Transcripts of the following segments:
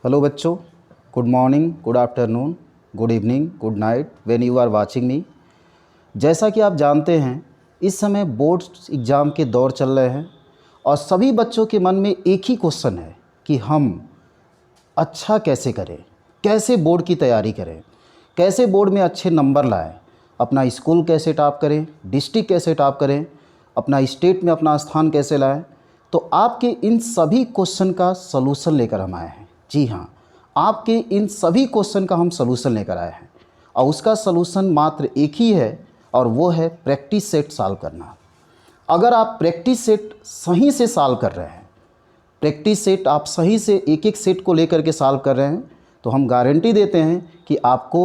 Hello बच्चों, good morning, good afternoon, good evening, good night when you are watching me. जैसा कि आप जानते हैं, इस समय बोर्ड एग्ज़ाम के दौर चल रहे हैं और सभी बच्चों के मन में एक ही क्वेश्चन है कि हम अच्छा कैसे करें, कैसे बोर्ड की तैयारी करें, कैसे बोर्ड में अच्छे नंबर लाएं, अपना स्कूल कैसे टॉप करें, डिस्ट्रिक्ट कैसे टॉप करें, अपना स्टेट में अपना स्थान कैसे लाएं। तो आपके इन सभी क्वेश्चन का सलूशन लेकर हम आए हैं। जी हाँ, आपके इन सभी क्वेश्चन का हम सलूशन लेकर आए हैं और उसका सलूशन मात्र एक ही है और वो है प्रैक्टिस सेट सॉल्व करना। अगर आप प्रैक्टिस सेट सही से सॉल्व कर रहे हैं, प्रैक्टिस सेट आप सही से एक एक सेट को लेकर के सॉल्व कर रहे हैं, तो हम गारंटी देते हैं कि आपको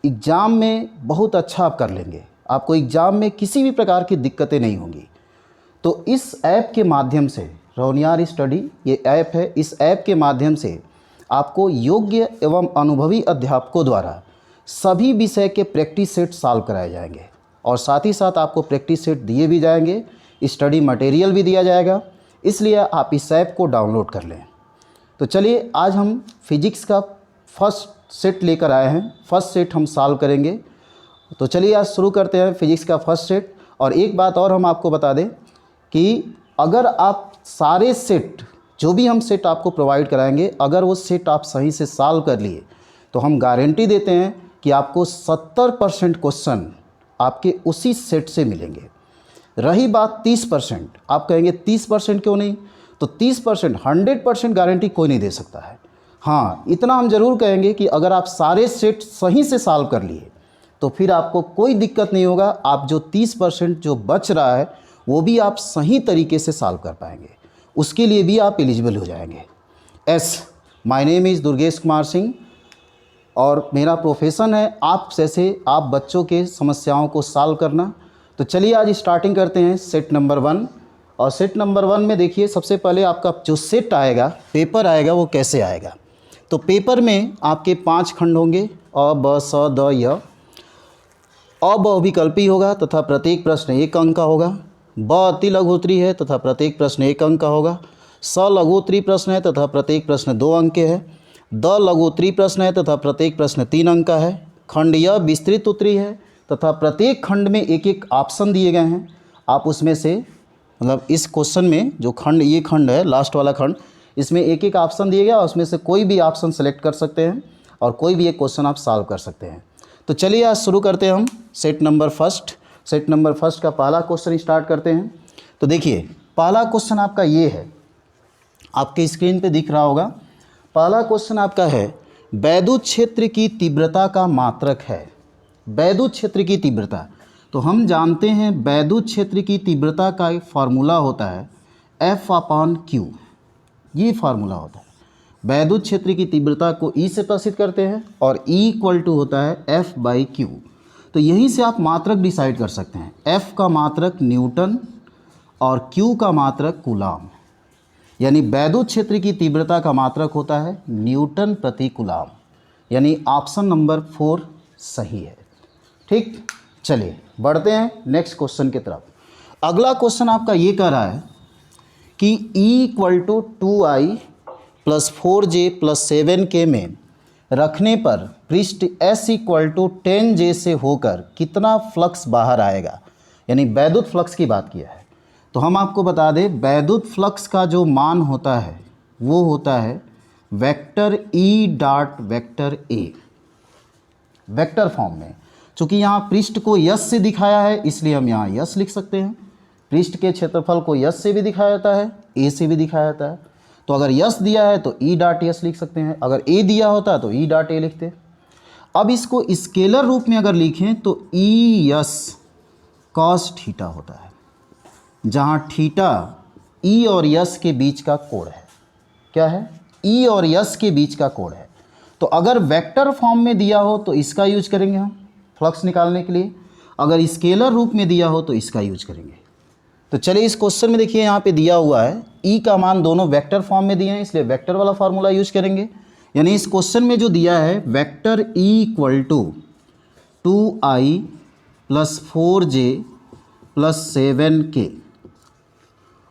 एग्ज़ाम में बहुत अच्छा आप कर लेंगे। आपको एग्ज़ाम में किसी भी प्रकार की दिक्कतें नहीं होंगी। तो इस ऐप के माध्यम से, रोनियार स्टडी ये ऐप है, इस ऐप के माध्यम से आपको योग्य एवं अनुभवी अध्यापकों द्वारा सभी विषय के प्रैक्टिस सेट सॉल्व कराए जाएंगे और साथ ही साथ आपको प्रैक्टिस सेट दिए भी जाएंगे, स्टडी मटेरियल भी दिया जाएगा। इसलिए आप इस ऐप को डाउनलोड कर लें। तो चलिए, आज हम फिजिक्स का फर्स्ट सेट लेकर आए हैं। फर्स्ट सेट हम सॉल्व करेंगे। तो चलिए आज शुरू करते हैं फिजिक्स का फर्स्ट सेट। और एक बात और हम आपको बता दें कि अगर आप सारे सेट, जो भी हम सेट आपको प्रोवाइड कराएंगे, अगर वो सेट आप सही से सॉल्व कर लिए तो हम गारंटी देते हैं कि आपको 70% क्वेश्चन आपके उसी सेट से मिलेंगे। रही बात 30%, आप कहेंगे 30% क्यों नहीं? तो 30%, 100% गारंटी कोई नहीं दे सकता है। हाँ, इतना हम ज़रूर कहेंगे कि अगर आप सारे सेट सही से सॉल्व कर लिए तो फिर आपको कोई दिक्कत नहीं होगा। आप जो 30% जो बच रहा है वो भी आप सही तरीके से सॉल्व कर पाएंगे, उसके लिए भी आप एलिजिबल हो जाएंगे। My name is Durgesh Kumar Singh और मेरा प्रोफेशन है आप बच्चों के समस्याओं को सॉल्व करना। तो चलिए आज स्टार्टिंग करते हैं सेट नंबर 1। और सेट नंबर 1 में देखिए, सबसे पहले आपका जो सेट आएगा, पेपर आएगा, वो कैसे आएगा। तो पेपर में आपके 5 खंड होंगे, अ ब स द य। अ बहुविकल्पी होगा तथा प्रत्येक प्रश्न 1 अंक का होगा। ब अति लघुत्तरी है तथा प्रत्येक प्रश्न 1 अंक का होगा। स लघुत्तरी प्रश्न है तथा प्रत्येक प्रश्न 2 अंक के है। द लघुत्तरी प्रश्न है तथा प्रत्येक प्रश्न 3 अंक का है। खंड य विस्तृत उत्तरी है तथा प्रत्येक खंड में एक एक ऑप्शन दिए गए हैं। आप उसमें से, मतलब इस क्वेश्चन में जो खंड, ये खंड है लास्ट वाला खंड, इसमें एक एक ऑप्शन दिए गया, उसमें से कोई भी ऑप्शन सेलेक्ट कर सकते हैं और कोई भी एक क्वेश्चन आप सॉल्व कर सकते हैं। तो चलिए आज शुरू करते हैं हम set number first. Set number first का पहला क्वेश्चन स्टार्ट करते हैं। तो देखिए, पहला क्वेश्चन आपका ये है, आपके स्क्रीन पे दिख रहा होगा। पहला क्वेश्चन आपका है, वैद्युत क्षेत्र की तीव्रता का मात्रक है। वैद्युत क्षेत्र की तीव्रता, तो हम जानते हैं वैद्युत क्षेत्र की तीव्रता का एक फार्मूला होता है F/Q। ये फार्मूला होता है। वैद्युत क्षेत्र की तीव्रता को E से प्रदर्शित करते हैं और E = होता है F/Q। तो यहीं से आप मात्रक डिसाइड कर सकते हैं। F का मात्रक न्यूटन और Q का मात्रक कूलाम, यानी वैद्युत क्षेत्र की तीव्रता का मात्रक होता है न्यूटन प्रति कूलाम, यानी ऑप्शन नंबर 4 सही है। ठीक, चलिए बढ़ते हैं नेक्स्ट क्वेश्चन की तरफ। अगला क्वेश्चन आपका ये कह रहा है कि E = 2I + 4J + 7K में रखने पर पृष्ठ S = 10J से होकर कितना फ्लक्स बाहर आएगा, यानी वैद्युत फ्लक्स की बात किया है। तो हम आपको बता दें, वैद्युत फ्लक्स का जो मान होता है वो होता है वेक्टर E.वेक्टर A, वेक्टर फॉर्म में। चूँकि यहाँ पृष्ठ को यस से दिखाया है इसलिए हम यहाँ यस लिख सकते हैं। पृष्ठ के क्षेत्रफल को यस से भी दिखाया जाता है, ए से भी दिखाया जाता है। तो अगर यस दिया है तो E.S लिख सकते हैं, अगर ए दिया होता है तो E.A लिखते हैं। अब इसको स्केलर रूप में अगर लिखें तो ES cos थीटा होता है, जहाँ थीटा E और S के बीच का कोण है। क्या है? E और S के बीच का कोण है। तो अगर वेक्टर फॉर्म में दिया हो तो इसका यूज करेंगे हम फ्लक्स निकालने के लिए, अगर स्केलर रूप में दिया हो तो इसका यूज करेंगे। तो चलिए इस क्वेश्चन में देखिए, यहाँ पे दिया हुआ है E का मान, दोनों वेक्टर फॉर्म में दिए हैं इसलिए वेक्टर वाला फार्मूला यूज करेंगे। यानी इस क्वेश्चन में जो दिया है vector E = 2I + 4J + 7K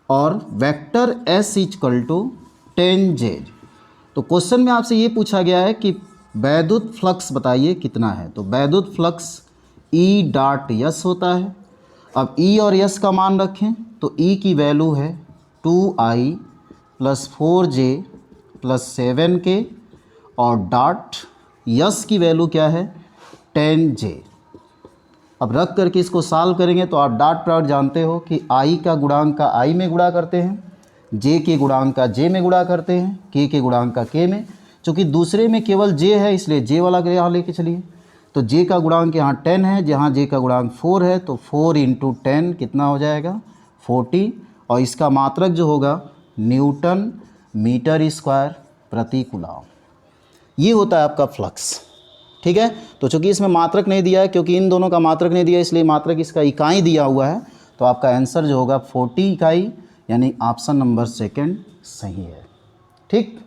और वेक्टर S = 10J। तो क्वेश्चन में आपसे ये पूछा गया है कि वैद्युत फ्लक्स बताइए कितना है। तो वैद्युत फ्लक्स ई डॉट यस होता है। अब ई और यस का मान रखें तो ई की वैल्यू है 2i + 4j + 7k और डॉट यस की वैल्यू क्या है 10j। अब रख करके इसको सॉल्व करेंगे तो आप डॉट प्रोडक्ट जानते हो कि i का गुणांक का i में गुणा करते हैं, j के गुणांक का j में गुणा करते हैं, k के गुणांक का k में। चूँकि दूसरे में केवल j है इसलिए j वाला यहाँ लेके चलिए। तो j का गुणांक यहाँ 10 है, जहाँ j का गुणांक 4 है तो 4 × 10 कितना हो जाएगा 40। और इसका मात्रक जो होगा न्यूटन मीटर स्क्वायर प्रति कूलम। ये होता है आपका फ्लक्स। ठीक है। तो चूँकि इसमें मात्रक नहीं दिया है, क्योंकि इन दोनों का मात्रक नहीं दिया इसलिए मात्रक इसका इकाई दिया हुआ है। तो आपका आंसर जो होगा 40 इकाई, यानी ऑप्शन नंबर सेकंड सही है। ठीक,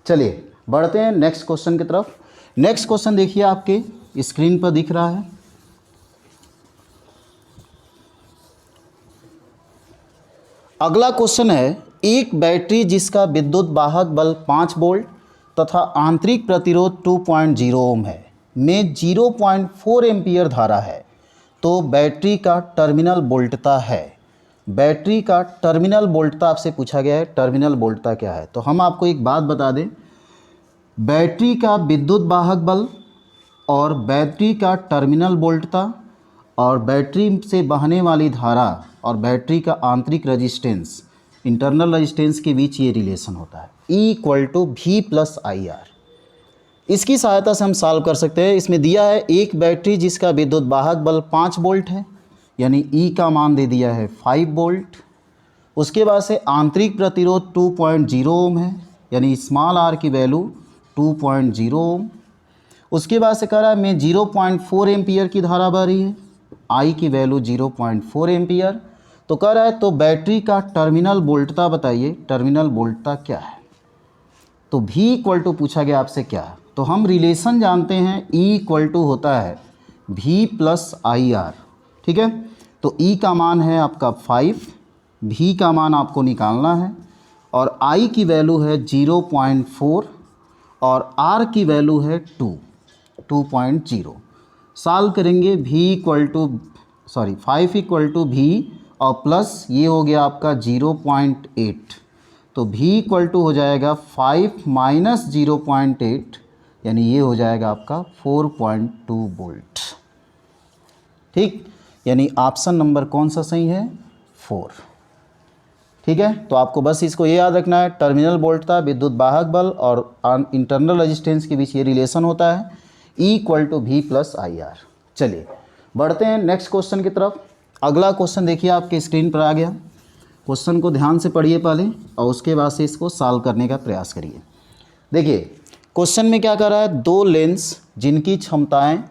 चलिए बढ़ते हैं नेक्स्ट क्वेश्चन की तरफ। नेक्स्ट क्वेश्चन देखिए आपके स्क्रीन पर दिख रहा है। अगला क्वेश्चन है, एक बैटरी जिसका विद्युत वाहक बल 5 वोल्ट तथा आंतरिक प्रतिरोध 2.0 ओम है में 0.4 एम्पीयर धारा है, तो बैटरी का टर्मिनल वोल्टता है। बैटरी का टर्मिनल वोल्टता आपसे पूछा गया है, टर्मिनल वोल्टता क्या है। तो हम आपको एक बात बता दें, बैटरी का विद्युत वाहक बल और बैटरी का टर्मिनल वोल्टता और बैटरी से बहने वाली धारा और बैटरी का आंतरिक रेजिस्टेंस, इंटरनल रेजिस्टेंस के बीच ये रिलेशन होता है E = V + IR। इसकी सहायता से हम सॉल्व कर सकते हैं। इसमें दिया है एक बैटरी जिसका विद्युत वाहक बल 5 वोल्ट है, यानी E का मान दे दिया है 5 वोल्ट। उसके बाद से आंतरिक प्रतिरोध 2.0 ओम है, यानी स्मॉल r की वैल्यू 2.0 ओम। उसके बाद से कह रहा है मैं 0.4 एम्पियर की धारा बह रही है, I की वैल्यू 0.4 एम्पियर। तो कह रहा है तो बैटरी का टर्मिनल वोल्टता बताइए, टर्मिनल वोल्टता क्या है। तो V = पूछा गया आपसे क्या है। तो हम रिलेशन जानते हैं, E = होता है V + IR। ठीक है। तो E का मान है आपका 5, V का मान आपको निकालना है और I की वैल्यू है 0.4 और R की वैल्यू है 2.0। सॉल्व करेंगे V 5 = V और प्लस ये हो गया आपका 0.8। तो V = हो जाएगा 5 - 0.8, यानी ये हो जाएगा आपका 4.2 वोल्ट। ठीक, यानी ऑप्शन नंबर कौन सा सही है 4। ठीक है। तो आपको बस इसको ये याद रखना है, टर्मिनल वोल्टता, विद्युत वाहक बल और इंटरनल रेजिस्टेंस के बीच ये रिलेशन होता है E = V + IR। चलिए बढ़ते हैं नेक्स्ट क्वेश्चन की तरफ। अगला क्वेश्चन देखिए आपके स्क्रीन पर आ गया। क्वेश्चन को ध्यान से पढ़िए पहले और उसके बाद से इसको सॉल्व करने का प्रयास करिए। देखिए क्वेश्चन में क्या कर रहा है, दो लेंस जिनकी क्षमताएं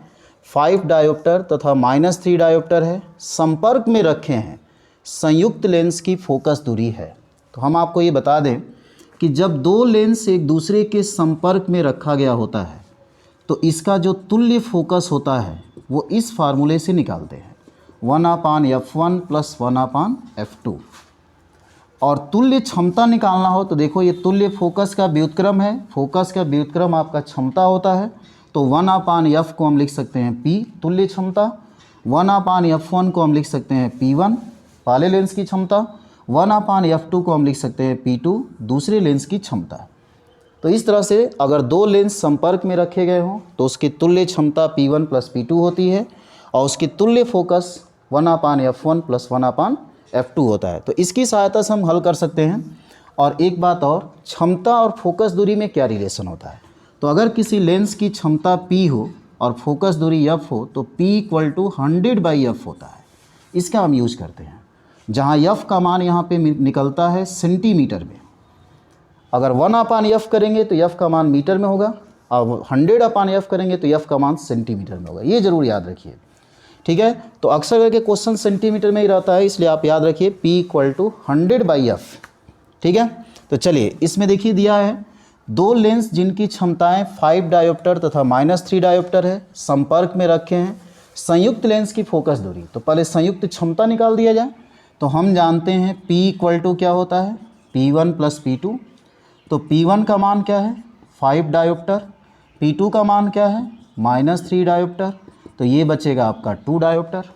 5 डायोप्टर तथा -3 डायोप्टर है संपर्क में रखे हैं, संयुक्त लेंस की फोकस दूरी है। तो हम आपको ये बता दें कि जब दो लेंस एक दूसरे के संपर्क में रखा गया होता है तो इसका जो तुल्य फोकस होता है वो इस फार्मूले से निकालते हैं, 1/f1 + 1/f2। और तुल्य क्षमता निकालना हो तो देखो ये तुल्य फोकस का व्युत्क्रम है, फोकस का व्युत्क्रम आपका क्षमता होता है। तो 1/f को हम लिख सकते हैं P तुल्य क्षमता, 1/f1 को हम लिख सकते हैं P1 पहले लेंस की क्षमता, 1/f2 को हम लिख सकते हैं P2 दूसरे लेंस की क्षमता। तो इस तरह से अगर दो लेंस संपर्क में रखे गए हों तो उसकी तुल्य क्षमता P1 + P2 होती है और उसकी तुल्य फोकस 1/f1 + 1/f2 होता है। तो इसकी सहायता से हम हल कर सकते हैं। और एक बात और, क्षमता और फोकस दूरी में क्या रिलेशन होता है। तो अगर किसी लेंस की क्षमता P हो और फोकस दूरी f हो तो P = 100/f होता है। इसका हम यूज करते हैं, जहाँ f का मान यहाँ पे निकलता है सेंटीमीटर में। अगर 1/f करेंगे तो f का मान मीटर में होगा और 100/f करेंगे तो f का मान सेंटीमीटर में होगा। ये ज़रूर याद रखिए। ठीक है। तो अक्सर करके क्वेश्चन सेंटीमीटर में ही रहता है, इसलिए आप याद रखिए P = 100/f। ठीक है। तो चलिए इसमें देखिए दिया है दो लेंस जिनकी क्षमताएं 5 डायोप्टर तथा -3 डायोप्टर है संपर्क में रखे हैं, संयुक्त लेंस की फोकस दूरी। तो पहले संयुक्त क्षमता निकाल दिया जाए। तो हम जानते हैं P = क्या होता है P1 + P2। तो P1 का मान क्या है 5 डायोप्टर, P2 का मान क्या है -3 डायोप्टर, तो ये बचेगा आपका 2 डायोप्टर।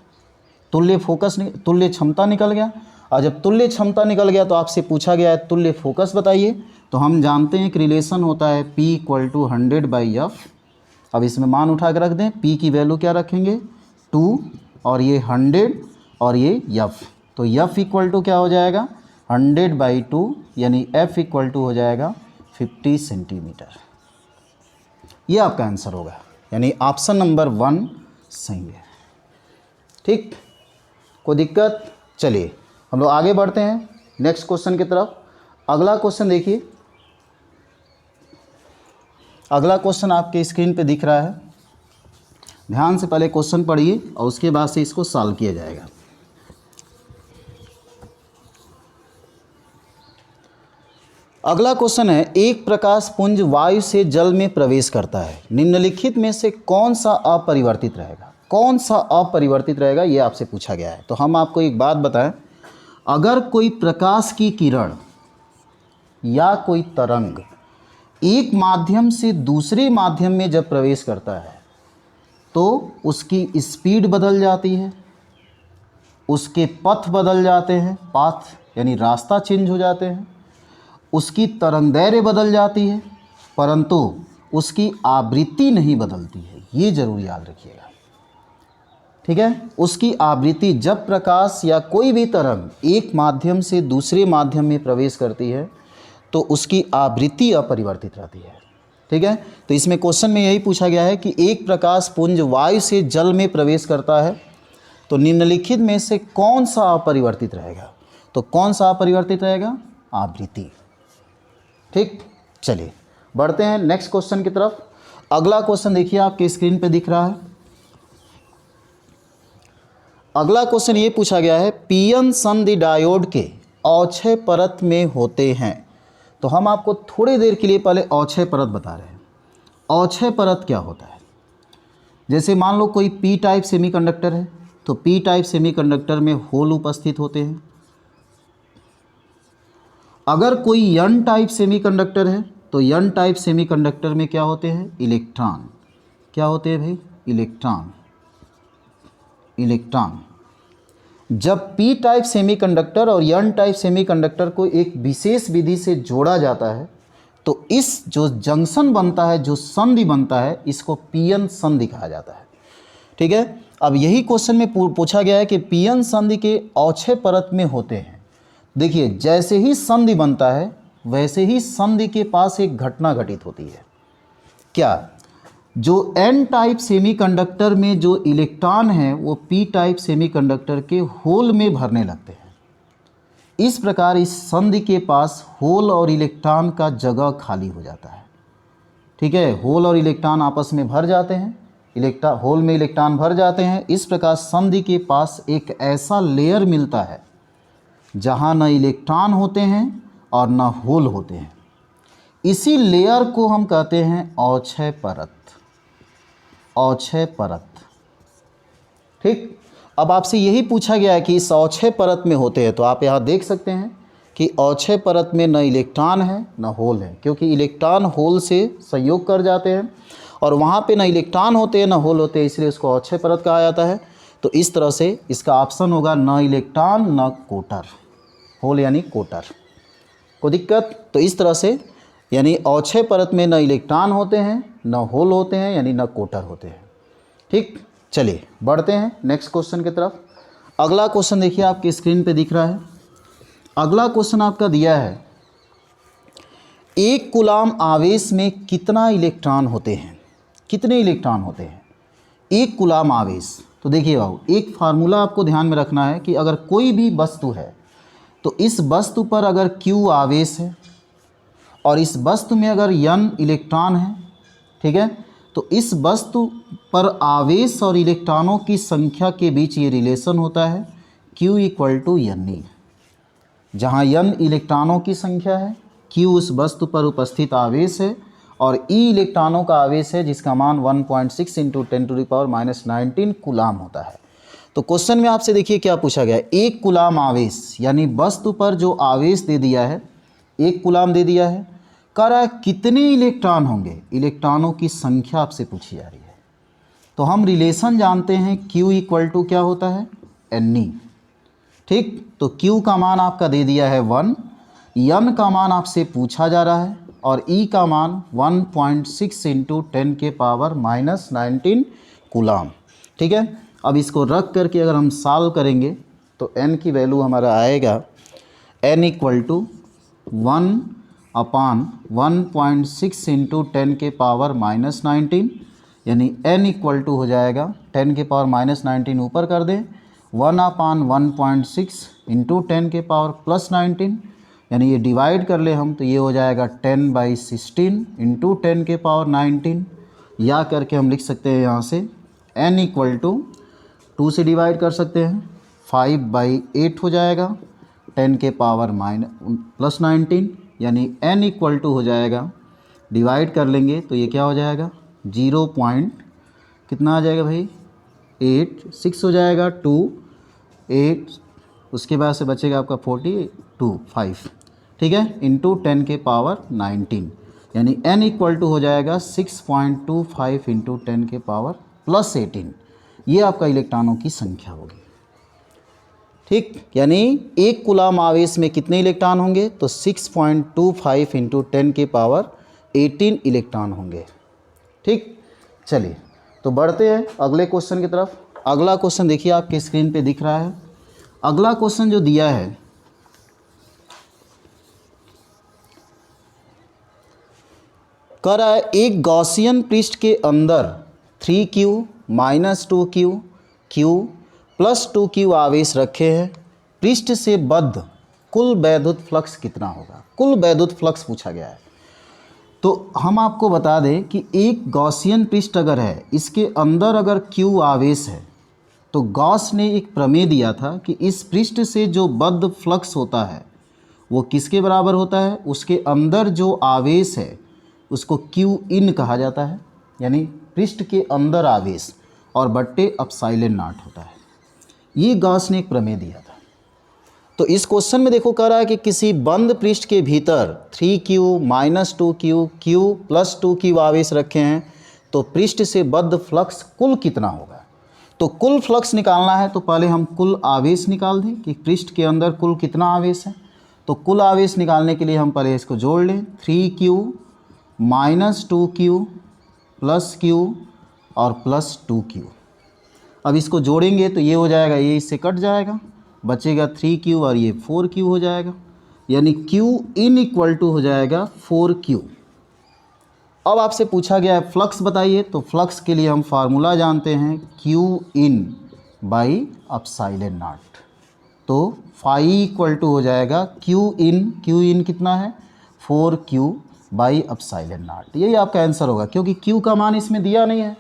तुल्य क्षमता निकल गया। और जब तुल्य क्षमता निकल गया तो आपसे पूछा गया है तुल्य फोकस बताइए, तो हम जानते हैं कि रिलेशन होता है P = 100/F। अब इसमें मान उठा के रख दें, P की वैल्यू क्या रखेंगे 2 और ये 100 और ये F, तो F = क्या हो जाएगा 100/2 यानी F = हो जाएगा 50 सेंटीमीटर। ये आपका आंसर होगा, यानी ऑप्शन नंबर 1 सही है। ठीक, कोई दिक्कत? चलिए हम लोग आगे बढ़ते हैं नेक्स्ट क्वेश्चन की तरफ। अगला क्वेश्चन देखिए, अगला क्वेश्चन आपके स्क्रीन पे दिख रहा है। ध्यान से पहले क्वेश्चन पढ़िए और उसके बाद से इसको सॉल्व किया जाएगा। अगला क्वेश्चन है, एक प्रकाश पुंज वायु से जल में प्रवेश करता है, निम्नलिखित में से कौन सा अपरिवर्तित रहेगा? कौन सा अपरिवर्तित रहेगा ये आपसे पूछा गया है। तो हम आपको एक बात बताएं, अगर कोई प्रकाश की किरण या कोई तरंग एक माध्यम से दूसरे माध्यम में जब प्रवेश करता है तो उसकी स्पीड बदल जाती है, उसके पथ बदल जाते हैं, पाथ यानी रास्ता चेंज हो जाते हैं, उसकी तरंगदैर्घ्य बदल जाती है, परंतु उसकी आवृत्ति नहीं बदलती है। ये जरूर याद रखिएगा, ठीक है। उसकी आवृत्ति, जब प्रकाश या कोई भी तरंग एक माध्यम से दूसरे माध्यम में प्रवेश करती है तो उसकी आवृत्ति अपरिवर्तित रहती है, ठीक है। तो इसमें क्वेश्चन में यही पूछा गया है कि एक प्रकाश पुंज वायु से जल में प्रवेश करता है तो निम्नलिखित में से कौन सा अपरिवर्तित रहेगा? तो कौन सा अपरिवर्तित रहेगा? आवृत्ति। ठीक, चलिए बढ़ते हैं नेक्स्ट क्वेश्चन की तरफ। अगला क्वेश्चन देखिए आपके स्क्रीन पे दिख रहा है। अगला क्वेश्चन ये पूछा गया है, पीएन संधि डायोड के अक्षय परत में होते हैं। तो हम आपको थोड़ी देर के लिए पहले अक्षय परत बता रहे हैं। अक्षय परत क्या होता है? जैसे मान लो कोई पी टाइप सेमीकंडक्टर है, तो पी टाइप सेमीकंडक्टर में होल उपस्थित होते हैं। अगर कोई एन टाइप सेमीकंडक्टर है तो एन टाइप सेमीकंडक्टर में क्या होते हैं? इलेक्ट्रॉन। क्या होते हैं भाई? इलेक्ट्रॉन। इलेक्ट्रॉन। जब पी टाइप सेमीकंडक्टर और एन टाइप सेमीकंडक्टर को एक विशेष विधि से जोड़ा जाता है तो इस जो जंक्शन बनता है, जो संधि बनता है, इसको पीएन संधि कहा जाता है, ठीक है। अब यही क्वेश्चन में पूछा गया है कि पीएन संधि के अक्षय परत में होते हैं। देखिए, जैसे ही संधि बनता है वैसे ही संधि के पास एक घटना घटित होती है। क्या? जो एन टाइप सेमीकंडक्टर में जो इलेक्ट्रॉन है वो पी टाइप सेमीकंडक्टर के होल में भरने लगते हैं। इस प्रकार इस संधि के पास होल और इलेक्ट्रॉन का जगह खाली हो जाता है, ठीक है। होल और इलेक्ट्रॉन आपस में भर जाते हैं, होल में इलेक्ट्रॉन भर जाते हैं। इस प्रकार संधि के पास एक ऐसा लेयर मिलता है जहाँ न इलेक्ट्रॉन होते हैं और न होल होते हैं। इसी लेयर को हम कहते हैं अक्षय परत। अक्षय परत, ठीक। अब आपसे यही पूछा गया है कि इस अक्षय परत में होते हैं, तो आप यहाँ देख सकते हैं कि अक्षय परत में न इलेक्ट्रॉन है न होल है, क्योंकि इलेक्ट्रॉन होल से संयोग कर जाते हैं और वहाँ पे न इलेक्ट्रॉन होते हैं न होल होते हैं, इसलिए उसको अक्षय परत कहा जाता है। तो इस तरह से इसका ऑप्शन होगा न इलेक्ट्रॉन न कोटर, होल यानी कोटर। कोई दिक्कत? तो इस तरह से यानी अक्षय परत में न इलेक्ट्रॉन होते हैं न होल होते हैं, यानी न कोटर होते हैं, ठीक। चलिए बढ़ते हैं नेक्स्ट क्वेश्चन की तरफ। अगला क्वेश्चन देखिए आपकी स्क्रीन पे दिख रहा है। अगला क्वेश्चन आपका दिया है, एक कूलाम आवेश में कितना इलेक्ट्रॉन होते हैं? कितने इलेक्ट्रॉन होते हैं एक कूलाम आवेश? तो देखिए बाबू, एक फार्मूला आपको ध्यान में रखना है कि अगर कोई भी वस्तु है तो इस वस्तु पर अगर Q आवेश है और इस वस्तु में अगर N इलेक्ट्रॉन है, ठीक है, तो इस वस्तु पर आवेश और इलेक्ट्रॉनों की संख्या के बीच ये रिलेशन होता है Q = Ne, जहाँ N इलेक्ट्रॉनों की संख्या है, Q उस वस्तु पर उपस्थित आवेश है और E इलेक्ट्रॉनों का आवेश है, जिसका मान 1.6 × 10⁻⁹ कूलाम होता है। तो क्वेश्चन में आपसे देखिए क्या पूछा गया है, एक कूलाम आवेश यानी वस्तु पर जो आवेश दे दिया है, एक कूलाम दे दिया है, कह रहा है कितने इलेक्ट्रॉन होंगे, इलेक्ट्रॉनों की संख्या आपसे पूछी जा रही है। तो हम रिलेशन जानते हैं Q इक्वल टू क्या होता है, Ne। ठीक, तो Q का मान आपका दे दिया है 1, N का मान आपसे पूछा जा रहा है और E का मान 1.6 इंटू 10 के पावर -19 कूलाम। ठीक है, अब इसको रख करके अगर हम सॉल्व करेंगे तो N की वैल्यू हमारा आएगा N इक्वल टू 1/1.6 इंटू 10 के पावर -19, यानी N इक्वल टू हो जाएगा 10 के पावर -19 ऊपर कर दें 1/1.6 इंटू 10 के पावर +19, यानी ये डिवाइड कर ले हम तो ये हो जाएगा 10/16 इंटू 10 के पावर 19, या करके हम लिख सकते हैं यहाँ से N इक्वल टू 2 से डिवाइड कर सकते हैं 5/8 हो जाएगा 10 के पावर +19, यानी N इक्वल टू हो जाएगा, डिवाइड कर लेंगे तो ये क्या हो जाएगा 0 कितना आ जाएगा भाई 86 हो जाएगा 2 8, उसके बाद से बचेगा आपका 5, ठीक है, इंटू 10 के पावर 19, यानी N इक्वल टू हो जाएगा 6.25 इंटू 10 के पावर +18। ये आपका इलेक्ट्रॉनों की संख्या होगी। ठीक, यानी एक कूलाम आवेश में कितने इलेक्ट्रॉन होंगे, तो 6.25 इंटू 10 के पावर 18 इलेक्ट्रॉन होंगे। ठीक, चलिए तो बढ़ते हैं अगले क्वेश्चन की तरफ। अगला क्वेश्चन देखिए आपके स्क्रीन पे दिख रहा है। अगला क्वेश्चन जो दिया है, कह रहा है एक गॉसियन पृष्ठ के अंदर 3Q - 2Q Q + 2Q आवेश रखे हैं, पृष्ठ से बद्ध कुल वैद्युत फ्लक्स कितना होगा। कुल वैद्युत फ्लक्स पूछा गया है। तो हम आपको बता दें कि एक गॉसियन पृष्ठ अगर है, इसके अंदर अगर Q आवेश है, तो गॉस ने एक प्रमेय दिया था कि इस पृष्ठ से जो बद्ध फ्लक्स होता है वो किसके बराबर होता है, उसके अंदर जो आवेश है उसको Q इन कहा जाता है, यानी पृष्ठ के अंदर आवेश, और बट्टे एप्सिलॉन नॉट होता है। ये गॉस ने एक प्रमेय दिया था। तो इस क्वेश्चन में देखो कह रहा है कि किसी बंद पृष्ठ के भीतर 3Q - 2Q Q + 2Q आवेश रखे हैं, तो पृष्ठ से बद्ध फ्लक्स कुल कितना होगा। तो कुल फ्लक्स निकालना है तो पहले हम कुल आवेश निकाल दें कि पृष्ठ के अंदर कुल कितना आवेश है। तो कुल आवेश निकालने के लिए हम पहले इसको जोड़ लें, 3Q - 2Q + Q और +2Q। अब इसको जोड़ेंगे तो ये हो जाएगा, ये इससे कट जाएगा, बचेगा 3Q और ये 4Q हो जाएगा, यानी Q इन इक्वल टू हो जाएगा 4Q। अब आपसे पूछा गया है फ्लक्स बताइए, तो फ्लक्स के लिए हम फार्मूला जानते हैं Q in by epsilon not. तो फाई इक्वल टू हो जाएगा Q इन कितना है 4Q बाई एप्सिलॉन नॉट। यही आपका आंसर होगा, क्योंकि Q का मान इसमें दिया नहीं है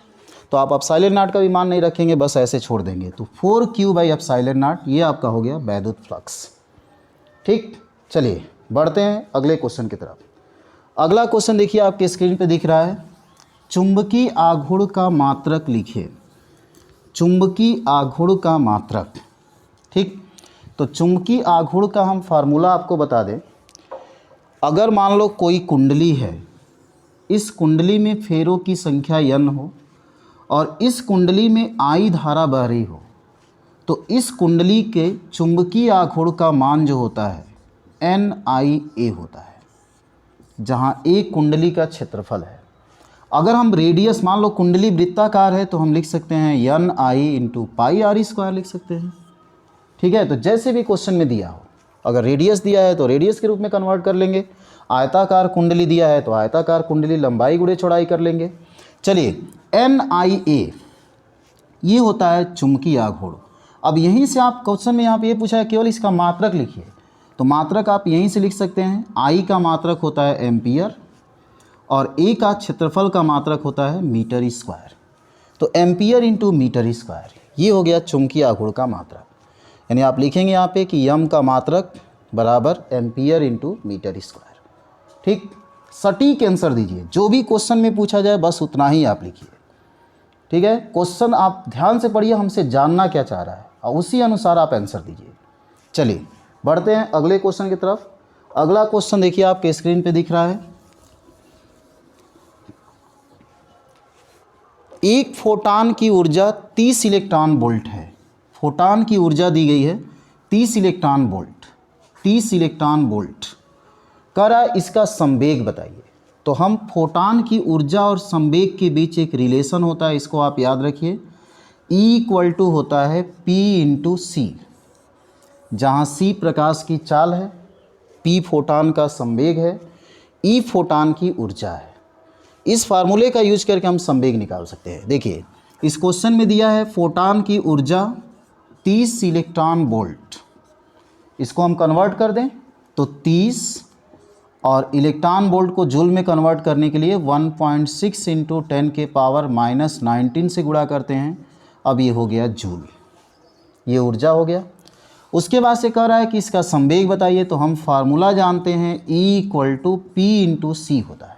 तो आप एप्सिलॉन नॉट का भी मान नहीं रखेंगे, बस ऐसे छोड़ देंगे। तो 4Q बाई एप्सिलॉन नॉट, ये आपका हो गया वैद्युत फ्लक्स। ठीक, चलिए बढ़ते हैं अगले क्वेश्चन की तरफ। अगला क्वेश्चन देखिए आपके स्क्रीन पे दिख रहा है, चुंबकीय आघूर्ण का मात्रक लिखिए। चुंबकीय आघूर्ण का मात्रक। ठीक, तो चुंबकीय आघूर्ण का हम फार्मूला आपको बता दें। अगर मान लो कोई कुंडली है, इस कुंडली में फेरों की संख्या N हो और इस कुंडली में I धारा बह रही हो, तो इस कुंडली के चुंबकीय आघूर्ण का मान जो होता है NIA होता है, जहाँ A कुंडली का क्षेत्रफल है। अगर हम रेडियस, मान लो कुंडली वृत्ताकार है, तो हम लिख सकते हैं NI × πr² लिख सकते हैं। ठीक है, तो जैसे भी क्वेश्चन में दिया हो, अगर रेडियस दिया है तो रेडियस के रूप में कन्वर्ट कर लेंगे, आयताकार कुंडली दिया है तो आयताकार कुंडली लंबाई गुणे चौड़ाई कर लेंगे। चलिए NIA ये होता है चुंबकीय आघूर्ण। अब यहीं से आप क्वेश्चन में यहाँ पे ये पूछा है केवल इसका मात्रक लिखिए, तो मात्रक आप यहीं से लिख सकते हैं। I का मात्रक होता है एम्पियर और A का क्षेत्रफल का मात्रक होता है मीटर स्क्वायर। तो एम्पियर × मीटर स्क्वायर, ये हो गया चुंबकीय आघूर्ण का मात्रक। यानी आप लिखेंगे यहाँ पे कि M का मात्रक बराबर एम्पियर × मीटर स्क्वायर। ठीक, सटीक आंसर दीजिए, जो भी क्वेश्चन में पूछा जाए बस उतना ही आप लिखिए। ठीक है, क्वेश्चन आप ध्यान से पढ़िए, हमसे जानना क्या चाह रहा है और उसी अनुसार आप आंसर दीजिए। चलिए बढ़ते हैं अगले क्वेश्चन की तरफ। अगला क्वेश्चन देखिए आपके स्क्रीन पे दिख रहा है, एक फोटान की ऊर्जा 30 इलेक्ट्रॉन वोल्ट है। फोटान की ऊर्जा दी गई है 30 इलेक्ट्रॉन वोल्ट, 30 इलेक्ट्रॉन वोल्ट। कह रहा है इसका संवेग बताइए। तो हम फोटान की ऊर्जा और संवेग के बीच एक रिलेशन होता है, इसको आप याद रखिए। E = होता है P/C, जहाँ C प्रकाश की चाल है, P फोटान का संवेग है, E फोटान की ऊर्जा है। इस फार्मूले का यूज करके हम संवेग निकाल सकते हैं। देखिए इस क्वेश्चन में दिया है फोटान की ऊर्जा 30 इलेक्ट्रॉन वोल्ट, इसको हम कन्वर्ट कर दें तो 30 और इलेक्ट्रॉन वोल्ट को जूल में कन्वर्ट करने के लिए 1.6 × 10⁻⁻19 से गुणा करते हैं। अब ये हो गया जूल, ये ऊर्जा हो गया। उसके बाद से कह रहा है कि इसका संवेग बताइए। तो हम फार्मूला जानते हैं E = P/C होता है।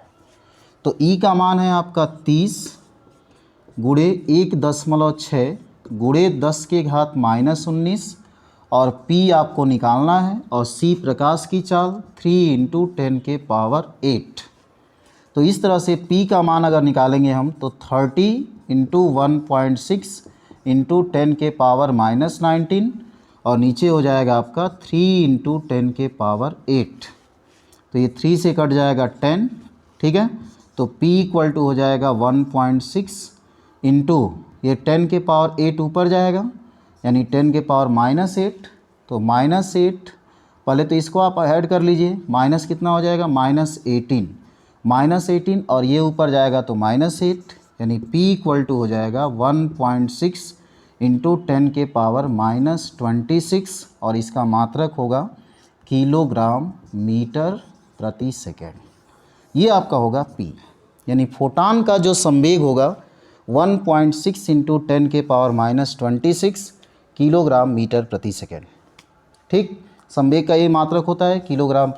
तो E का मान है आपका 30 गुणे 1.6 गुणे 10⁻⁻19 और P आपको निकालना है और C प्रकाश की चाल 3 × 10⁸। तो इस तरह से P का मान अगर निकालेंगे हम तो 30 × 1.6 × 10⁻⁻19 और नीचे हो जाएगा आपका 3 × 10⁸। तो ये 3 से कट जाएगा 10, ठीक है। तो P = हो जाएगा 1.6 इंटू ये 10⁸ ऊपर जाएगा यानी 10⁻⁻8। तो -8, पहले तो इसको आप ऐड कर लीजिए, माइनस कितना हो जाएगा -18 और ये ऊपर जाएगा तो -8 यानी P = हो जाएगा 1.6 × 10⁻26 और इसका मात्रक होगा किलोग्राम मीटर प्रति सेकेंड। ये आपका होगा P, यानी फोटान का जो संवेग होगा 1.6 × 10⁻26 किलोग्राम मीटर प्रति सेकेंड। ठीक, संवेग का ये मात्रक होता है किलोग्राम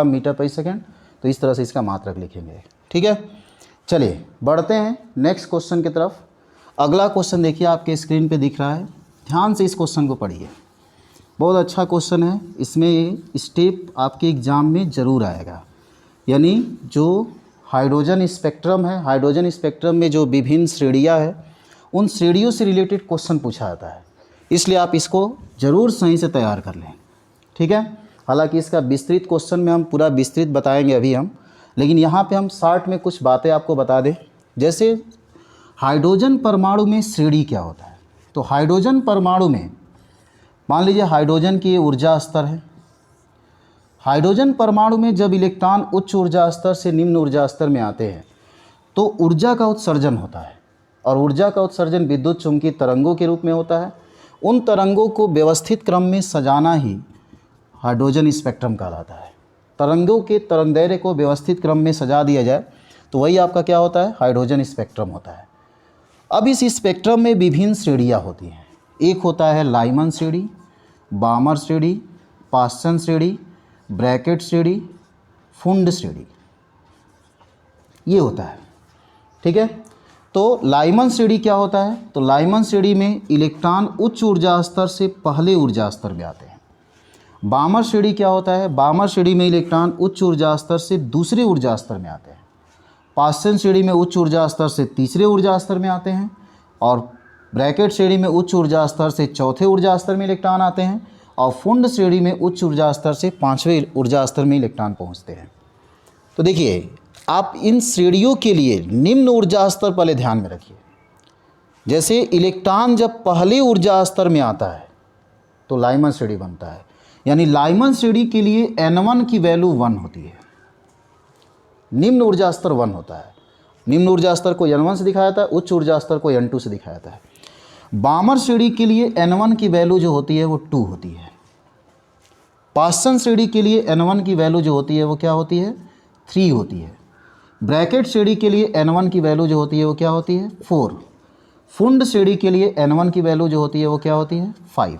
मीटर प्रति सेकेंड। तो इस तरह से इसका मात्रक लिखेंगे, ठीक है। चलिए बढ़ते हैं नेक्स्ट क्वेश्चन की तरफ। अगला क्वेश्चन देखिए आपके स्क्रीन पे दिख रहा है, ध्यान से इस क्वेश्चन को पढ़िए। बहुत अच्छा क्वेश्चन है, इसमें स्टेप आपके एग्ज़ाम में ज़रूर आएगा। यानी जो हाइड्रोजन स्पेक्ट्रम है, हाइड्रोजन स्पेक्ट्रम में जो विभिन्न श्रेणियाँ हैं उन श्रेणियों से रिलेटेड क्वेश्चन पूछा जाता है, इसलिए आप इसको ज़रूर सही से तैयार कर लें, ठीक है। हालांकि इसका विस्तृत क्वेश्चन में हम पूरा विस्तृत बताएंगे अभी हम, लेकिन यहाँ पे हम शॉर्ट में कुछ बातें आपको बता दें। जैसे हाइड्रोजन परमाणु में श्रेणी क्या होता है। तो हाइड्रोजन परमाणु में मान लीजिए हाइड्रोजन की ऊर्जा स्तर है। हाइड्रोजन परमाणु में जब इलेक्ट्रॉन उच्च ऊर्जा स्तर से निम्न ऊर्जा स्तर में आते हैं तो ऊर्जा का उत्सर्जन होता है, और ऊर्जा का उत्सर्जन विद्युत चुम्बकीय तरंगों के रूप में होता है। उन तरंगों को व्यवस्थित क्रम में सजाना ही हाइड्रोजन स्पेक्ट्रम कहलाता है। तरंगों के तरंगदैर्घ्य को व्यवस्थित क्रम में सजा दिया जाए तो वही आपका क्या होता है, हाइड्रोजन स्पेक्ट्रम होता है। अब इस स्पेक्ट्रम में विभिन्न श्रेणियाँ होती हैं। एक होता है लाइमन श्रेणी, बामर श्रेणी, पास्चन श्रेणी, ब्रैकेट श्रेणी, फुंड श्रेणी, ये होता है, ठीक है। तो लाइमन श्रेणी क्या होता है। तो लाइमन श्रेणी में इलेक्ट्रॉन उच्च ऊर्जा स्तर से पहले ऊर्जा स्तर में आते हैं। बामर श्रेणी क्या होता है। बामर श्रेणी में इलेक्ट्रॉन उच्च ऊर्जा स्तर से दूसरे ऊर्जा स्तर में आते हैं। पास्चन श्रेणी में उच्च ऊर्जा स्तर से तीसरे ऊर्जा स्तर में आते हैं, और ब्रैकेट श्रेणी में उच्च ऊर्जा स्तर से चौथे ऊर्जा स्तर में इलेक्ट्रॉन आते हैं, और फुंड श्रेणी में उच्च ऊर्जा स्तर से पाँचवें ऊर्जा स्तर में इलेक्ट्रॉन पहुंचते हैं। तो देखिए आप इन श्रेणियों के लिए निम्न ऊर्जा स्तर पहले ध्यान में रखिए। जैसे इलेक्ट्रॉन जब पहले ऊर्जा स्तर में आता है तो लाइमन श्रेणी बनता है, यानी लाइमन श्रेणी के लिए N1 की वैल्यू 1 होती है, निम्न ऊर्जा स्तर 1 होता है। निम्न ऊर्जा स्तर को N1 से दिखाया जाता है, उच्च ऊर्जा स्तर को N2 से दिखाया जाता है। बामर श्रेणी के लिए N1 की वैल्यू जो होती है वो 2 होती है। पास्चन श्रेणी के लिए N1 की वैल्यू जो होती है वो क्या होती है, 3 होती है। ब्रैकेट श्रेणी के लिए N1 की वैल्यू जो होती है वो क्या होती है, 4। फुंड श्रेणी के लिए N1 की वैल्यू जो होती है वो क्या होती है, 5।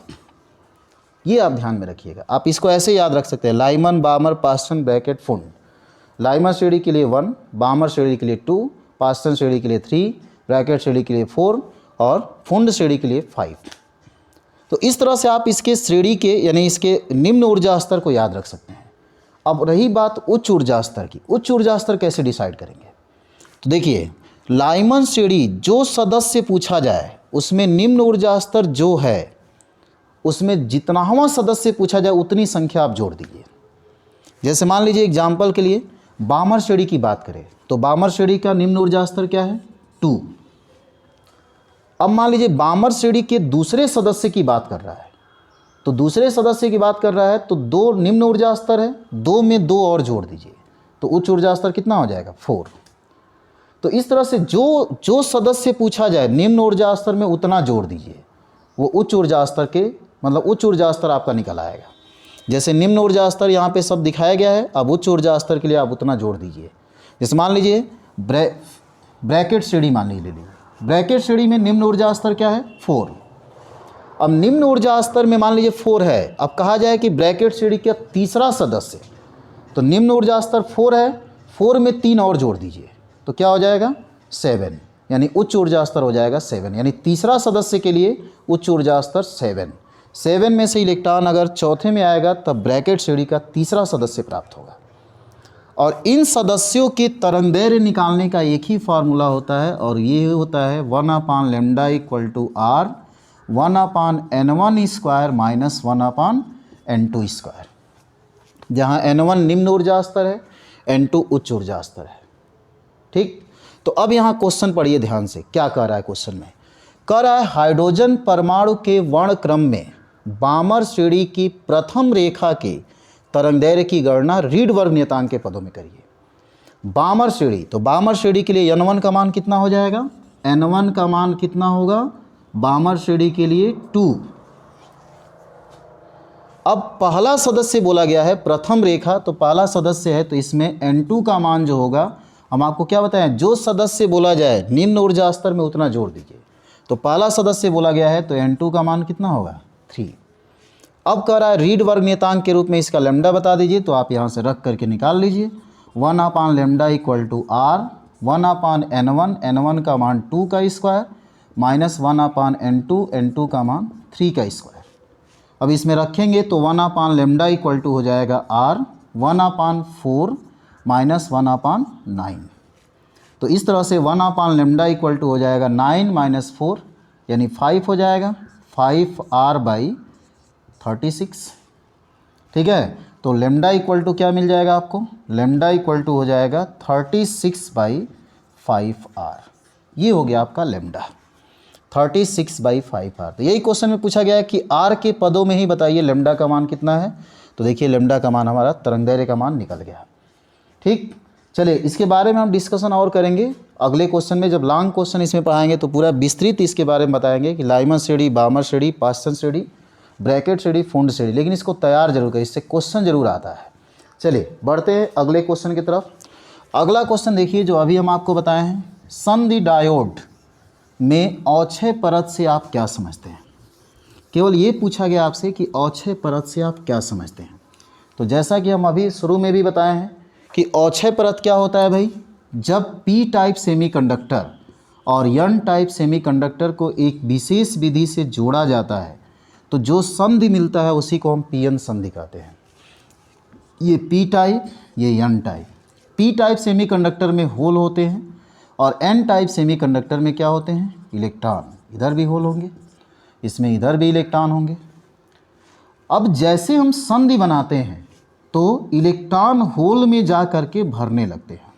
ये आप ध्यान में रखिएगा। आप इसको ऐसे याद रख सकते हैं, लाइमन, बामर, पास्चन, ब्रैकेट, फुंड। लाइमन श्रेणी के लिए 1, बामर श्रेणी के लिए 2, पास्चन श्रेणी के लिए 3, ब्रैकेट श्रेणी के लिए 4 और फुंड श्रेणी के लिए 5। तो इस तरह से आप इसके श्रेणी के यानी इसके निम्न ऊर्जा स्तर को याद रख सकते हैं। अब रही बात उच्च ऊर्जा स्तर की, उच्च ऊर्जा स्तर कैसे डिसाइड करेंगे। तो देखिए लाइमन श्रेणी जो सदस्य पूछा जाए उसमें निम्न ऊर्जा स्तर जो है उसमें जितनावां सदस्य पूछा जाए उतनी संख्या आप जोड़ दीजिए। जैसे मान लीजिए एग्जाम्पल के लिए बामर श्रेणी की बात करें तो बामर श्रेणी का निम्न ऊर्जा स्तर क्या है 2। अब मान लीजिए बामर श्रेणी के दूसरे सदस्य की बात कर रहा है, तो दूसरे सदस्य की बात कर रहा है तो 2 निम्न ऊर्जा स्तर है, 2 में 2 और जोड़ दीजिए तो उच्च ऊर्जा स्तर कितना हो जाएगा 4। तो इस तरह से जो सदस्य पूछा जाए निम्न ऊर्जा स्तर में उतना जोड़ दीजिए, वो उच्च ऊर्जा स्तर के मतलब उच्च ऊर्जा स्तर आपका निकल आएगा। जैसे निम्न ऊर्जा स्तर यहाँ पे सब दिखाया गया है, अब उच्च ऊर्जा स्तर के लिए आप उतना जोड़ दीजिए। जैसे मान लीजिए ब्रैकेट श्रेणी मान लीजिए, ब्रैकेट श्रेणी में निम्न ऊर्जा स्तर क्या है 4। अब निम्न ऊर्जा स्तर में मान लीजिए 4 है, अब कहा जाए कि ब्रैकेट श्रेणी का तीसरा सदस्य, तो निम्न ऊर्जा स्तर 4 है, 4 में 3 और जोड़ दीजिए तो क्या हो जाएगा 7, यानी उच्च ऊर्जा स्तर हो जाएगा 7, यानी तीसरा सदस्य के लिए उच्च ऊर्जा स्तर 7 में से इलेक्ट्रॉन अगर चौथे में आएगा तब ब्रैकेट श्रेणी का तीसरा सदस्य प्राप्त होगा। और इन सदस्यों के तरंगदैर्घ्य निकालने का एक ही फार्मूला होता है और ये होता है 1/λ = r 1/n1 square minus 1/n2 square, जहाँ n1 निम्न ऊर्जा स्तर है, n2 उच्च ऊर्जा स्तर है। ठीक, तो अब यहाँ क्वेश्चन पढ़िए ध्यान से, क्या कह रहा है क्वेश्चन में, कह रहा है हाइड्रोजन परमाणु के वर्ण क्रम में बामर श्रेणी की प्रथम रेखा के तरंगदैर्घ्य की गणना रीड वर्ग नियतांक के पदों में करिए। बामर श्रेणी, तो बामर श्रेणी के लिए n1 का मान कितना हो जाएगा, n1 का मान कितना होगा बामर श्रेणी के लिए 2। अब पहला सदस्य बोला गया है प्रथम रेखा, तो पहला सदस्य है तो इसमें n2 का मान जो होगा, हम आपको क्या बताएं, जो सदस्य बोला जाए निम्न ऊर्जा स्तर में उतना जोड़ दीजिए। तो पहला सदस्य बोला गया है तो n2 का मान कितना होगा 3। अब कह रहा है रीड वर्ग नियतांक के रूप में इसका लैम्डा बता दीजिए, तो आप यहाँ से रख करके निकाल लीजिए 1/λ = r 1/n1, n1 का मान 2 का स्क्वायर माइनस 1/n2, n2 का मान 3 का स्क्वायर। अब इसमें रखेंगे तो 1/λ = हो जाएगा r 1/4 माइनस 1/9। तो इस तरह से 1/λ = हो जाएगा 9 - 4 यानी 5 हो जाएगा, 5r/36। ठीक है, तो लैम्डा इक्वल टू क्या मिल जाएगा आपको, लैम्डा इक्वल टू हो जाएगा 36/5r। ये हो गया आपका लैम्डा 36/5r। तो यही क्वेश्चन में पूछा गया है कि r के पदों में ही बताइए लैम्डा का मान कितना है। तो देखिए लैम्डा का मान हमारा तरंगदैर्घ्य का मान निकल गया। ठीक, चलिए इसके बारे में हम डिस्कशन और करेंगे अगले क्वेश्चन में। जब लॉन्ग क्वेश्चन इसमें पढ़ाएंगे तो पूरा विस्तृत इसके बारे में बताएंगे कि लाइमन श्रेणी, बामर श्रेणी, पास्टन श्रेणी, ब्रैकेट श्रेणी, फुंड श्रेणी, लेकिन इसको तैयार जरूर करें, इससे क्वेश्चन जरूर आता है। चलिए बढ़ते हैं अगले क्वेश्चन की तरफ। अगला क्वेश्चन देखिए जो अभी हम आपको बताए हैं, संधि डायोड में अक्षय परत से आप क्या समझते हैं। केवल ये पूछा गया आपसे कि अक्षय परत से आप क्या समझते हैं। तो जैसा कि हम अभी शुरू में भी बताए हैं कि अक्षय परत क्या होता है भाई, जब पी टाइप सेमीकंडक्टर और एन टाइप सेमीकंडक्टर को एक विशेष विधि से जोड़ा जाता है तो जो संधि मिलता है उसी को हम पीएन संधि कहते हैं। ये पी टाइप, ये N type. P type semiconductor में होल होते हैं और एन टाइप सेमीकंडक्टर में क्या होते हैं, इलेक्ट्रॉन। इधर भी होल होंगे, इसमें इधर भी इलेक्ट्रॉन होंगे। अब जैसे हम संधि बनाते हैं तो इलेक्ट्रॉन होल में जा कर के भरने लगते हैं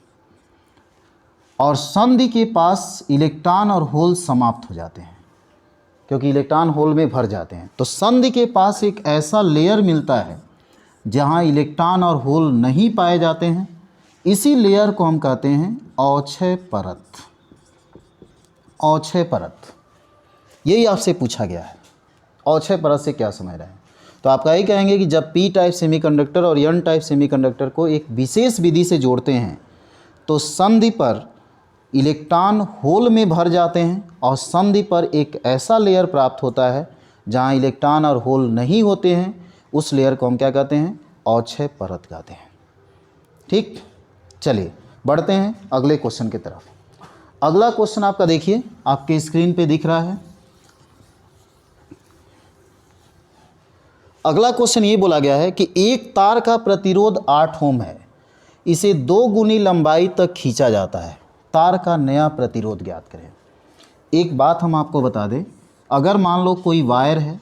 और संधि के पास इलेक्ट्रॉन और होल समाप्त हो जाते हैं क्योंकि इलेक्ट्रॉन होल में भर जाते हैं। तो संधि के पास एक ऐसा लेयर मिलता है जहां इलेक्ट्रॉन और होल नहीं पाए जाते हैं, इसी लेयर को हम कहते हैं अक्षय परत। अक्षय परत, यही आपसे पूछा गया है, अक्षय परत से क्या समझ रहे हैं। तो आप यही कहेंगे कि जब पी टाइप सेमीकंडक्टर और एन टाइप सेमीकंडक्टर को एक विशेष विधि से जोड़ते हैं तो संधि पर इलेक्ट्रॉन होल में भर जाते हैं और संधि पर एक ऐसा लेयर प्राप्त होता है जहां इलेक्ट्रॉन और होल नहीं होते हैं, उस लेयर को हम क्या कहते हैं, अक्षय परत कहते हैं। ठीक, चलिए बढ़ते हैं अगले क्वेश्चन की तरफ। अगला क्वेश्चन आपका देखिए, आपके स्क्रीन पे दिख रहा है। अगला क्वेश्चन ये बोला गया है कि एक तार का प्रतिरोध 8 ओम है, इसे 2 गुनी लंबाई तक खींचा जाता है, तार का नया प्रतिरोध ज्ञात करें। एक बात हम आपको बता दें, अगर मान लो कोई वायर है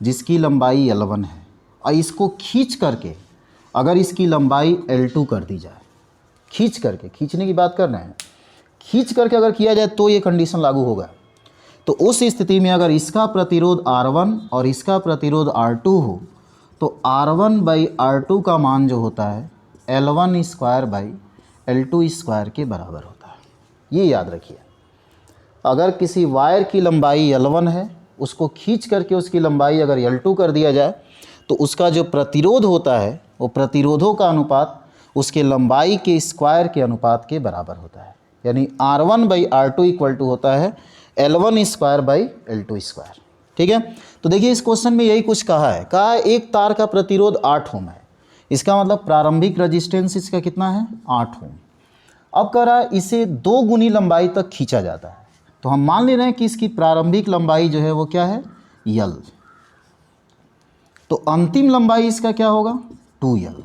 जिसकी लंबाई L1 है और इसको खींच करके अगर इसकी लंबाई L2 कर दी जाए, खींच करके, खींचने की बात कर रहे हैं, खींच करके अगर किया जाए तो ये कंडीशन लागू होगा। तो उस स्थिति में अगर इसका प्रतिरोध R1 और इसका प्रतिरोध R2 हो तो R1/R2 का मान जो होता है L1² के बराबर होता है। ये याद रखिए, अगर किसी वायर की लंबाई L1 है, उसको खींच करके उसकी लंबाई अगर L2 कर दिया जाए तो उसका जो प्रतिरोध होता है वो प्रतिरोधों का अनुपात उसके लंबाई के स्क्वायर के अनुपात के बराबर होता है। यानी R1/R2 इक्वल टू होता है L1²/L2²। ठीक है, तो देखिए इस क्वेश्चन में यही कुछ कहा है, एक तार का प्रतिरोध 8 ओम है, इसका मतलब प्रारंभिक रेजिस्टेंस इसका कितना है 8 ओम। अब कह रहा है इसे 2 गुनी लंबाई तक खींचा जाता है, तो हम मान ले रहे हैं कि इसकी प्रारंभिक लंबाई जो है वो क्या है L, तो अंतिम लंबाई इसका क्या होगा 2L।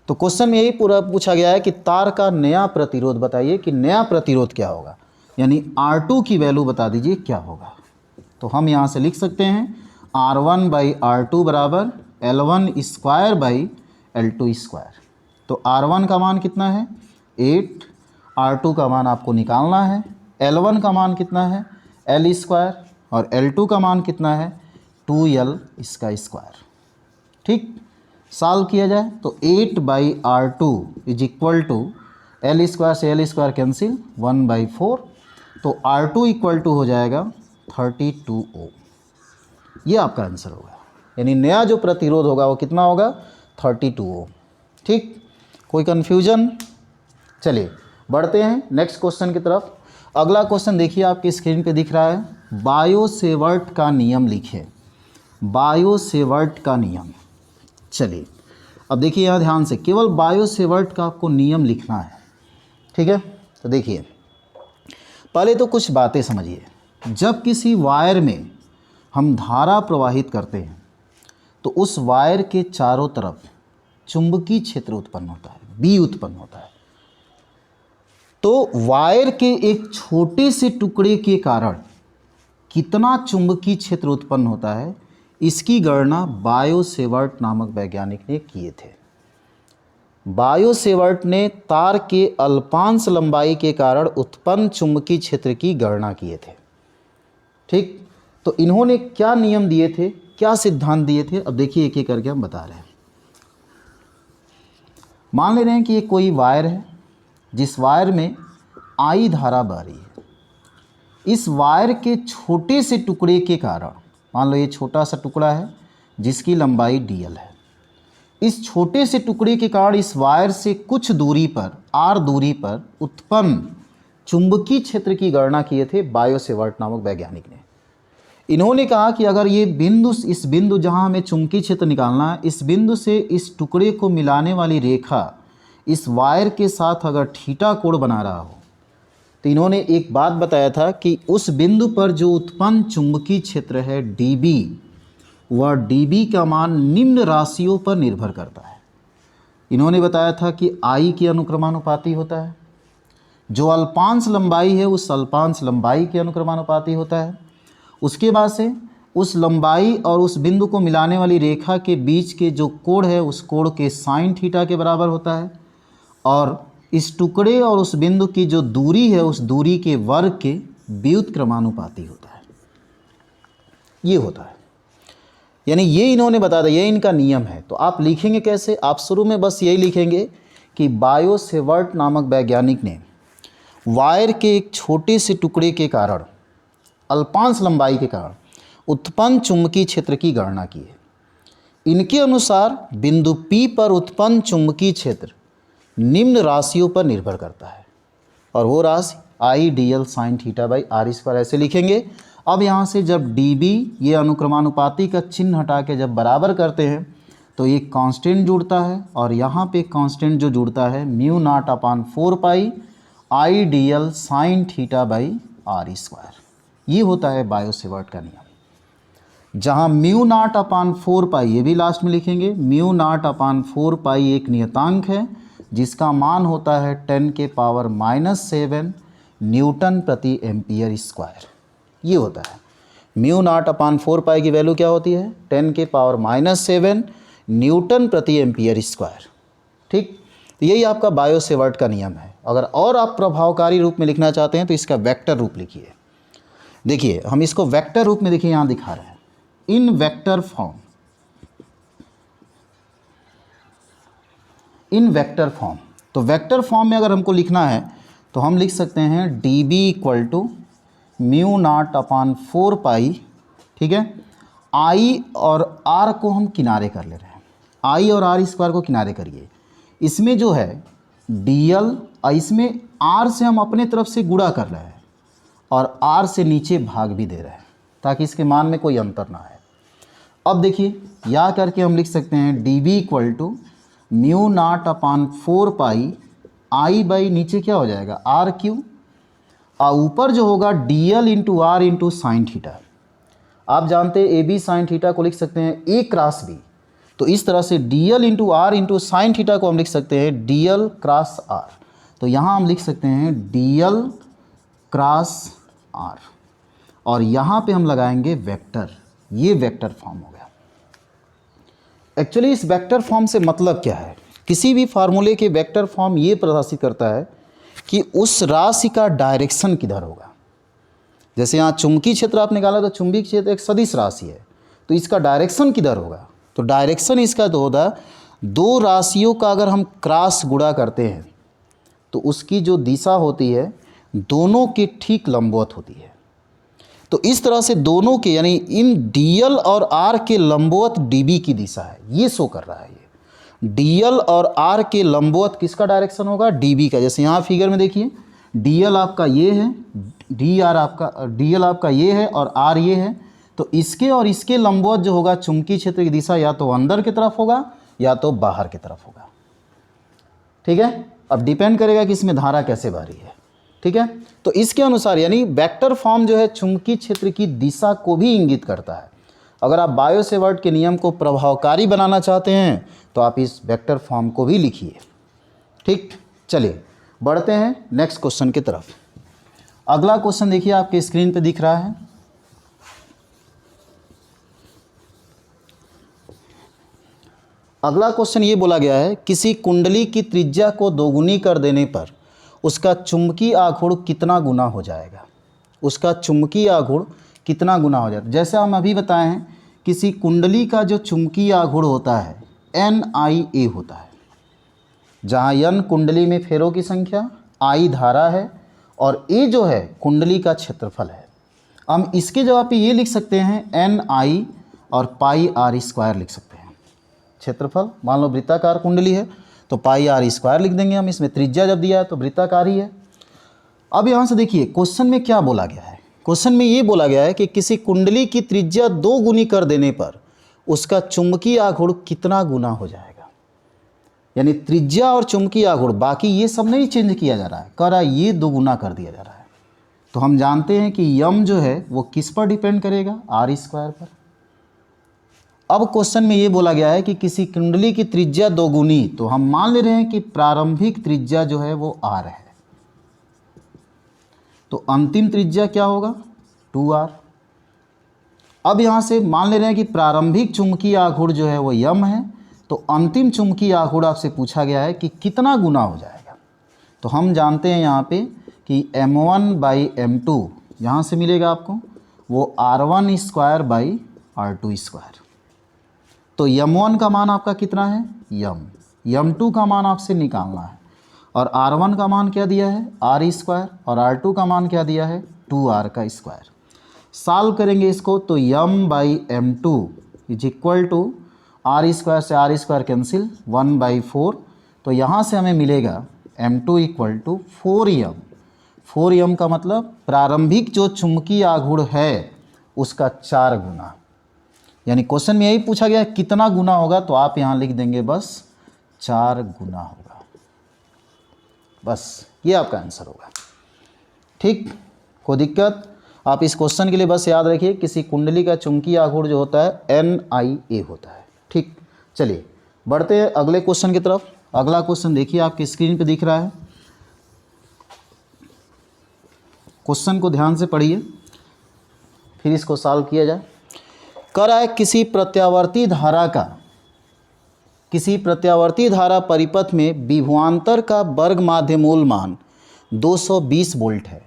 तो क्वेश्चन में यही पूरा पूछा गया है कि तार का नया प्रतिरोध बताइए कि नया प्रतिरोध क्या होगा, यानी R2 की वैल्यू बता दीजिए क्या होगा। तो हम यहाँ से लिख सकते हैं R1/R2 बराबर L1² तो R1 का मान कितना है 8, R2 का मान आपको निकालना है, L1 का मान कितना है L² और L2 का मान कितना है 2L इसका स्क्वायर। ठीक, सॉल्व किया जाए तो 8/R2 is equal to L² से L² कैंसिल 1/4, तो R2 इक्वल टू हो जाएगा 32 ओम। ये आपका आंसर होगा, यानी नया जो प्रतिरोध होगा वो कितना होगा 32 ओम। ठीक, कोई कन्फ्यूजन? चलिए बढ़ते हैं नेक्स्ट क्वेश्चन की तरफ। अगला क्वेश्चन देखिए आपकी स्क्रीन पे दिख रहा है, बायो-सेवर्ट का नियम लिखें। बायो-सेवर्ट का नियम। चलिए अब देखिए यहाँ ध्यान से, केवल बायो-सेवर्ट का आपको नियम लिखना है। ठीक है, तो देखिए पहले तो कुछ बातें समझिए। जब किसी वायर में हम धारा प्रवाहित करते हैं तो उस वायर के चारों तरफ चुंबकीय क्षेत्र उत्पन्न होता है, B उत्पन्न होता है। तो वायर के एक छोटे से टुकड़े के कारण कितना चुंबकीय क्षेत्र उत्पन्न होता है, इसकी गणना बायो-सेवर्ट नामक वैज्ञानिक ने किए थे। बायो-सेवर्ट ने तार के अल्पांश लंबाई के कारण उत्पन्न चुंबकीय क्षेत्र की गणना किए थे। ठीक, तो इन्होंने क्या नियम दिए थे, क्या सिद्धांत दिए थे, अब देखिए एक एक करके हम बता रहे हैं। मान ले रहे हैं कि ये कोई वायर है जिस वायर में I धारा बह रही है। इस वायर के छोटे से टुकड़े के कारण, मान लो ये छोटा सा टुकड़ा है जिसकी लंबाई dl है, इस छोटे से टुकड़े के कारण इस वायर से कुछ दूरी पर r दूरी पर उत्पन्न चुंबकीय क्षेत्र की गणना किए थे बायो-सेवर्ट नामक वैज्ञानिक ने। इन्होंने कहा कि अगर ये बिंदु, इस बिंदु जहां हमें चुंबकीय क्षेत्र निकालना है, इस बिंदु से इस टुकड़े को मिलाने वाली रेखा इस वायर के साथ अगर थीटा कोण बना रहा हो, तो इन्होंने एक बात बताया था कि उस बिंदु पर जो उत्पन्न चुंबकीय क्षेत्र है dB, वह dB का मान निम्न राशियों पर निर्भर करता है। इन्होंने बताया था कि I के अनुक्रमानुपाती होता है, जो अल्पांश लंबाई है उस अल्पांश लंबाई के अनुक्रमानुपाती होता है, उसके बाद से उस लंबाई और उस बिंदु को मिलाने वाली रेखा के बीच के जो कोण है उस कोण के साइन थीटा के बराबर होता है, और इस टुकड़े और उस बिंदु की जो दूरी है उस दूरी के वर्ग के व्युत्क्रमानुपाती होता है। ये होता है, यानी ये इन्होंने बता दिया, ये इनका नियम है। तो आप लिखेंगे कैसे, आप शुरू में बस यही लिखेंगे कि बायो-सेवर्ट नामक वैज्ञानिक ने वायर के एक छोटे से टुकड़े के कारण, अल्पांश लंबाई के कारण उत्पन्न चुंबकीय क्षेत्र की गणना की है। इनके अनुसार बिंदु P पर उत्पन्न चुंबकीय क्षेत्र निम्न राशियों पर निर्भर करता है, और वो राशि I dl sin theta by r², ऐसे लिखेंगे। अब यहाँ से जब dB ये अनुक्रमानुपाती का चिन्ह हटा के जब बराबर करते हैं तो ये कांस्टेंट जुड़ता है, और यहाँ पे कांस्टेंट जो जुड़ता है μ0/4 पाई I dl sin theta by r²। ये होता है बायो-सेवर्ट का नियम, जहाँ μ0/4 पाई, ये भी लास्ट में लिखेंगे, μ0/4 पाई एक नियतांक है जिसका मान होता है 10⁻⁻⁷ न्यूटन प्रति एम्पियर स्क्वायर। ये होता है म्यू नॉट अपान 4 पाई की वैल्यू क्या होती है 10⁻⁷ न्यूटन प्रति एम्पियर स्क्वायर। ठीक, तो यही आपका बायो सेवर्ट का नियम है। अगर और आप प्रभावकारी रूप में लिखना चाहते हैं तो इसका वेक्टर रूप लिखिए। देखिए हम इसको वेक्टर रूप में देखिए यहाँ दिखा रहे हैं इन वेक्टर फॉर्म, इन वेक्टर फॉर्म। तो वेक्टर फॉर्म में अगर हमको लिखना है तो हम लिख सकते हैं dB = म्यू नॉट अपान 4 पाई। ठीक है, I और R को हम किनारे कर ले रहे हैं, I और R स्क्वायर को किनारे करिए। इसमें जो है dl, इसमें R से हम अपने तरफ से गुणा कर रहे हैं और R से नीचे भाग भी दे रहे हैं ताकि इसके मान में कोई अंतर ना है। अब देखिए या करके हम लिख सकते हैं dB = mu naught upon 4 pi I by नीचे क्या हो जाएगा R³ और ऊपर जो होगा dl × R × साइन थीटा। आप जानते हैं AB साइन थीटा को लिख सकते हैं A क्रॉस B, तो इस तरह से dl × R × साइन थीटा को हम लिख सकते हैं dl क्रॉस R। तो यहाँ हम लिख सकते हैं dl क्रॉस R और यहाँ पे हम लगाएंगे वेक्टर। ये वेक्टर फॉर्म हो गया। एक्चुअली इस वेक्टर फॉर्म से मतलब क्या है, किसी भी फार्मूले के वेक्टर फॉर्म ये प्रदर्शित करता है कि उस राशि का डायरेक्शन किधर होगा। जैसे यहाँ चुंबकीय क्षेत्र आप निकाला तो चुंबकीय क्षेत्र एक सदिश राशि है, तो इसका डायरेक्शन किधर होगा, तो डायरेक्शन इसका तो होगा दो राशियों का अगर हम क्रॉस गुणा करते हैं तो उसकी जो दिशा होती है दोनों के ठीक लंबवत होती है। तो इस तरह से दोनों के यानी इन dl और r के लंबवत dB की दिशा है, ये शो कर रहा है। ये dl और r के लंबवत किसका डायरेक्शन होगा dB का। जैसे यहाँ फिगर में देखिए dl आपका ये है, dl आपका ये है और r ये है, तो इसके और इसके लंबवत जो होगा चुंबकीय क्षेत्र की दिशा या तो अंदर की तरफ होगा या तो बाहर की तरफ होगा। ठीक है, अब डिपेंड करेगा कि इसमें धारा कैसे बह रही है। ठीक है, तो इसके अनुसार यानी वेक्टर फॉर्म जो है चुंबकीय क्षेत्र की दिशा को भी इंगित करता है। अगर आप बायो सेवर्ट के नियम को प्रभावकारी बनाना चाहते हैं तो आप इस वेक्टर फॉर्म को भी लिखिए। ठीक, चलिए बढ़ते हैं नेक्स्ट क्वेश्चन की तरफ। अगला क्वेश्चन देखिए आपके स्क्रीन पे दिख रहा है। अगला क्वेश्चन ये बोला गया है किसी कुंडली की त्रिज्या को दोगुनी कर देने पर उसका चुंबकीय आघूर्ण कितना गुना हो जाएगा। उसका चुंबकीय आघूर्ण कितना गुना हो जाएगा। जैसे हम अभी बताए हैं किसी कुंडली का जो चुंबकीय आघूर्ण होता है NIA होता है, जहाँ N कुंडली में फेरों की संख्या, I धारा है और A जो है कुंडली का क्षेत्रफल है। हम इसके जवाब पे ये लिख सकते हैं NI और πr² लिख सकते हैं। क्षेत्रफल मान लो वृत्ताकार कुंडली है तो πr² लिख देंगे हम, इसमें त्रिज्या जब दिया है तो वृत्ताकार ही है। अब यहाँ से देखिए क्वेश्चन में क्या बोला गया है। क्वेश्चन में ये बोला गया है कि किसी कुंडली की त्रिज्या 2 गुनी कर देने पर उसका चुंबकीय आघूर्ण कितना गुना हो जाएगा। यानी त्रिज्या और चुंबकीय आघूर्ण बाकी ये सब नहीं चेंज किया जा रहा है, कर रहा है ये 2 गुना कर दिया जा रहा है। तो हम जानते हैं कि यम जो है वो किस पर डिपेंड करेगा, R² पर। अब क्वेश्चन में ये बोला गया है कि किसी कुंडली की त्रिज्या 2 गुनी, तो हम मान ले रहे हैं कि प्रारंभिक त्रिज्या जो है वो R है, तो अंतिम त्रिज्या क्या होगा 2R। अब यहाँ से मान ले रहे हैं कि प्रारंभिक चुंबकीय आघूर्ण जो है वो यम है, तो अंतिम चुंबकीय आघूर्ण आपसे पूछा गया है कि कितना गुना हो जाएगा। तो हम जानते हैं यहाँ पे कि m1/m2 यहाँ से मिलेगा आपको वो R1² R2²। तो m1 का मान आपका कितना है m2 का मान आपसे निकालना है और R1 का मान क्या दिया है R² और R2 का मान क्या दिया है 2R²। सॉल्व करेंगे इसको तो m/m2 = R² से R² कैंसिल 1/4, तो यहाँ से हमें मिलेगा m2 = 4m। 4m का मतलब प्रारंभिक जो चुंबकीय आघूर्ण है उसका 4 गुना। यानी क्वेश्चन में यही पूछा गया कितना गुना होगा, तो आप यहाँ लिख देंगे बस 4 गुना होगा, बस ये आपका आंसर होगा। ठीक, कोई दिक्कत। आप इस क्वेश्चन के लिए बस याद रखिए किसी कुंडली का चुंबकीय आघूर्ण जो होता है NIA होता है। ठीक, चलिए बढ़ते हैं अगले क्वेश्चन की तरफ। अगला क्वेश्चन देखिए आपकी स्क्रीन पे दिख रहा है। क्वेश्चन को ध्यान से पढ़िए, फिर इसको सॉल्व किया जाए। कह रहा है किसी प्रत्यावर्ती धारा परिपथ में विभवांतर का वर्ग माध्य मूल मान 220 वोल्ट है,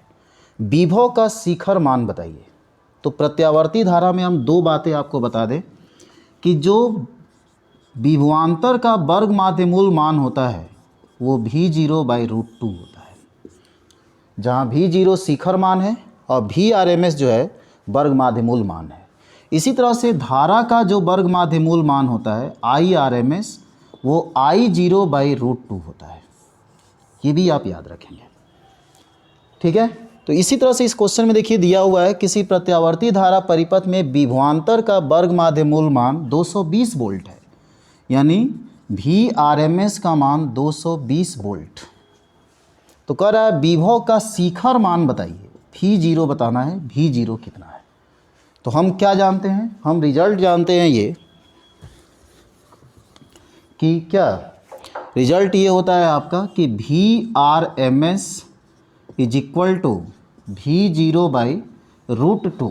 विभव का शिखर मान बताइए। तो प्रत्यावर्ती धारा में हम दो बातें आपको बता दें कि जो विभवांतर का वर्ग माध्य मूल मान होता है वो V0/√2 होता है, जहाँ V0 शिखर मान है और VRMS जो है वर्ग माध्य मूल मान है। इसी तरह से धारा का जो वर्ग माध्य मूल मान होता है IRMS, वो I0/√2 होता है। ये भी आप याद रखेंगे, ठीक है। तो इसी तरह से इस क्वेश्चन में देखिए दिया हुआ है किसी प्रत्यावर्ती धारा परिपथ में विभवांतर का वर्ग माध्य मूल मान 220 वोल्ट है, यानी VRMS का मान 220 वोल्ट। तो कह रहा है विभव का शिखर मान बताइए, V0 बताना है, V0 कितना है। तो हम क्या जानते हैं, हम रिजल्ट जानते हैं ये कि क्या रिजल्ट ये होता है आपका कि VRMS is equal to V0/√2,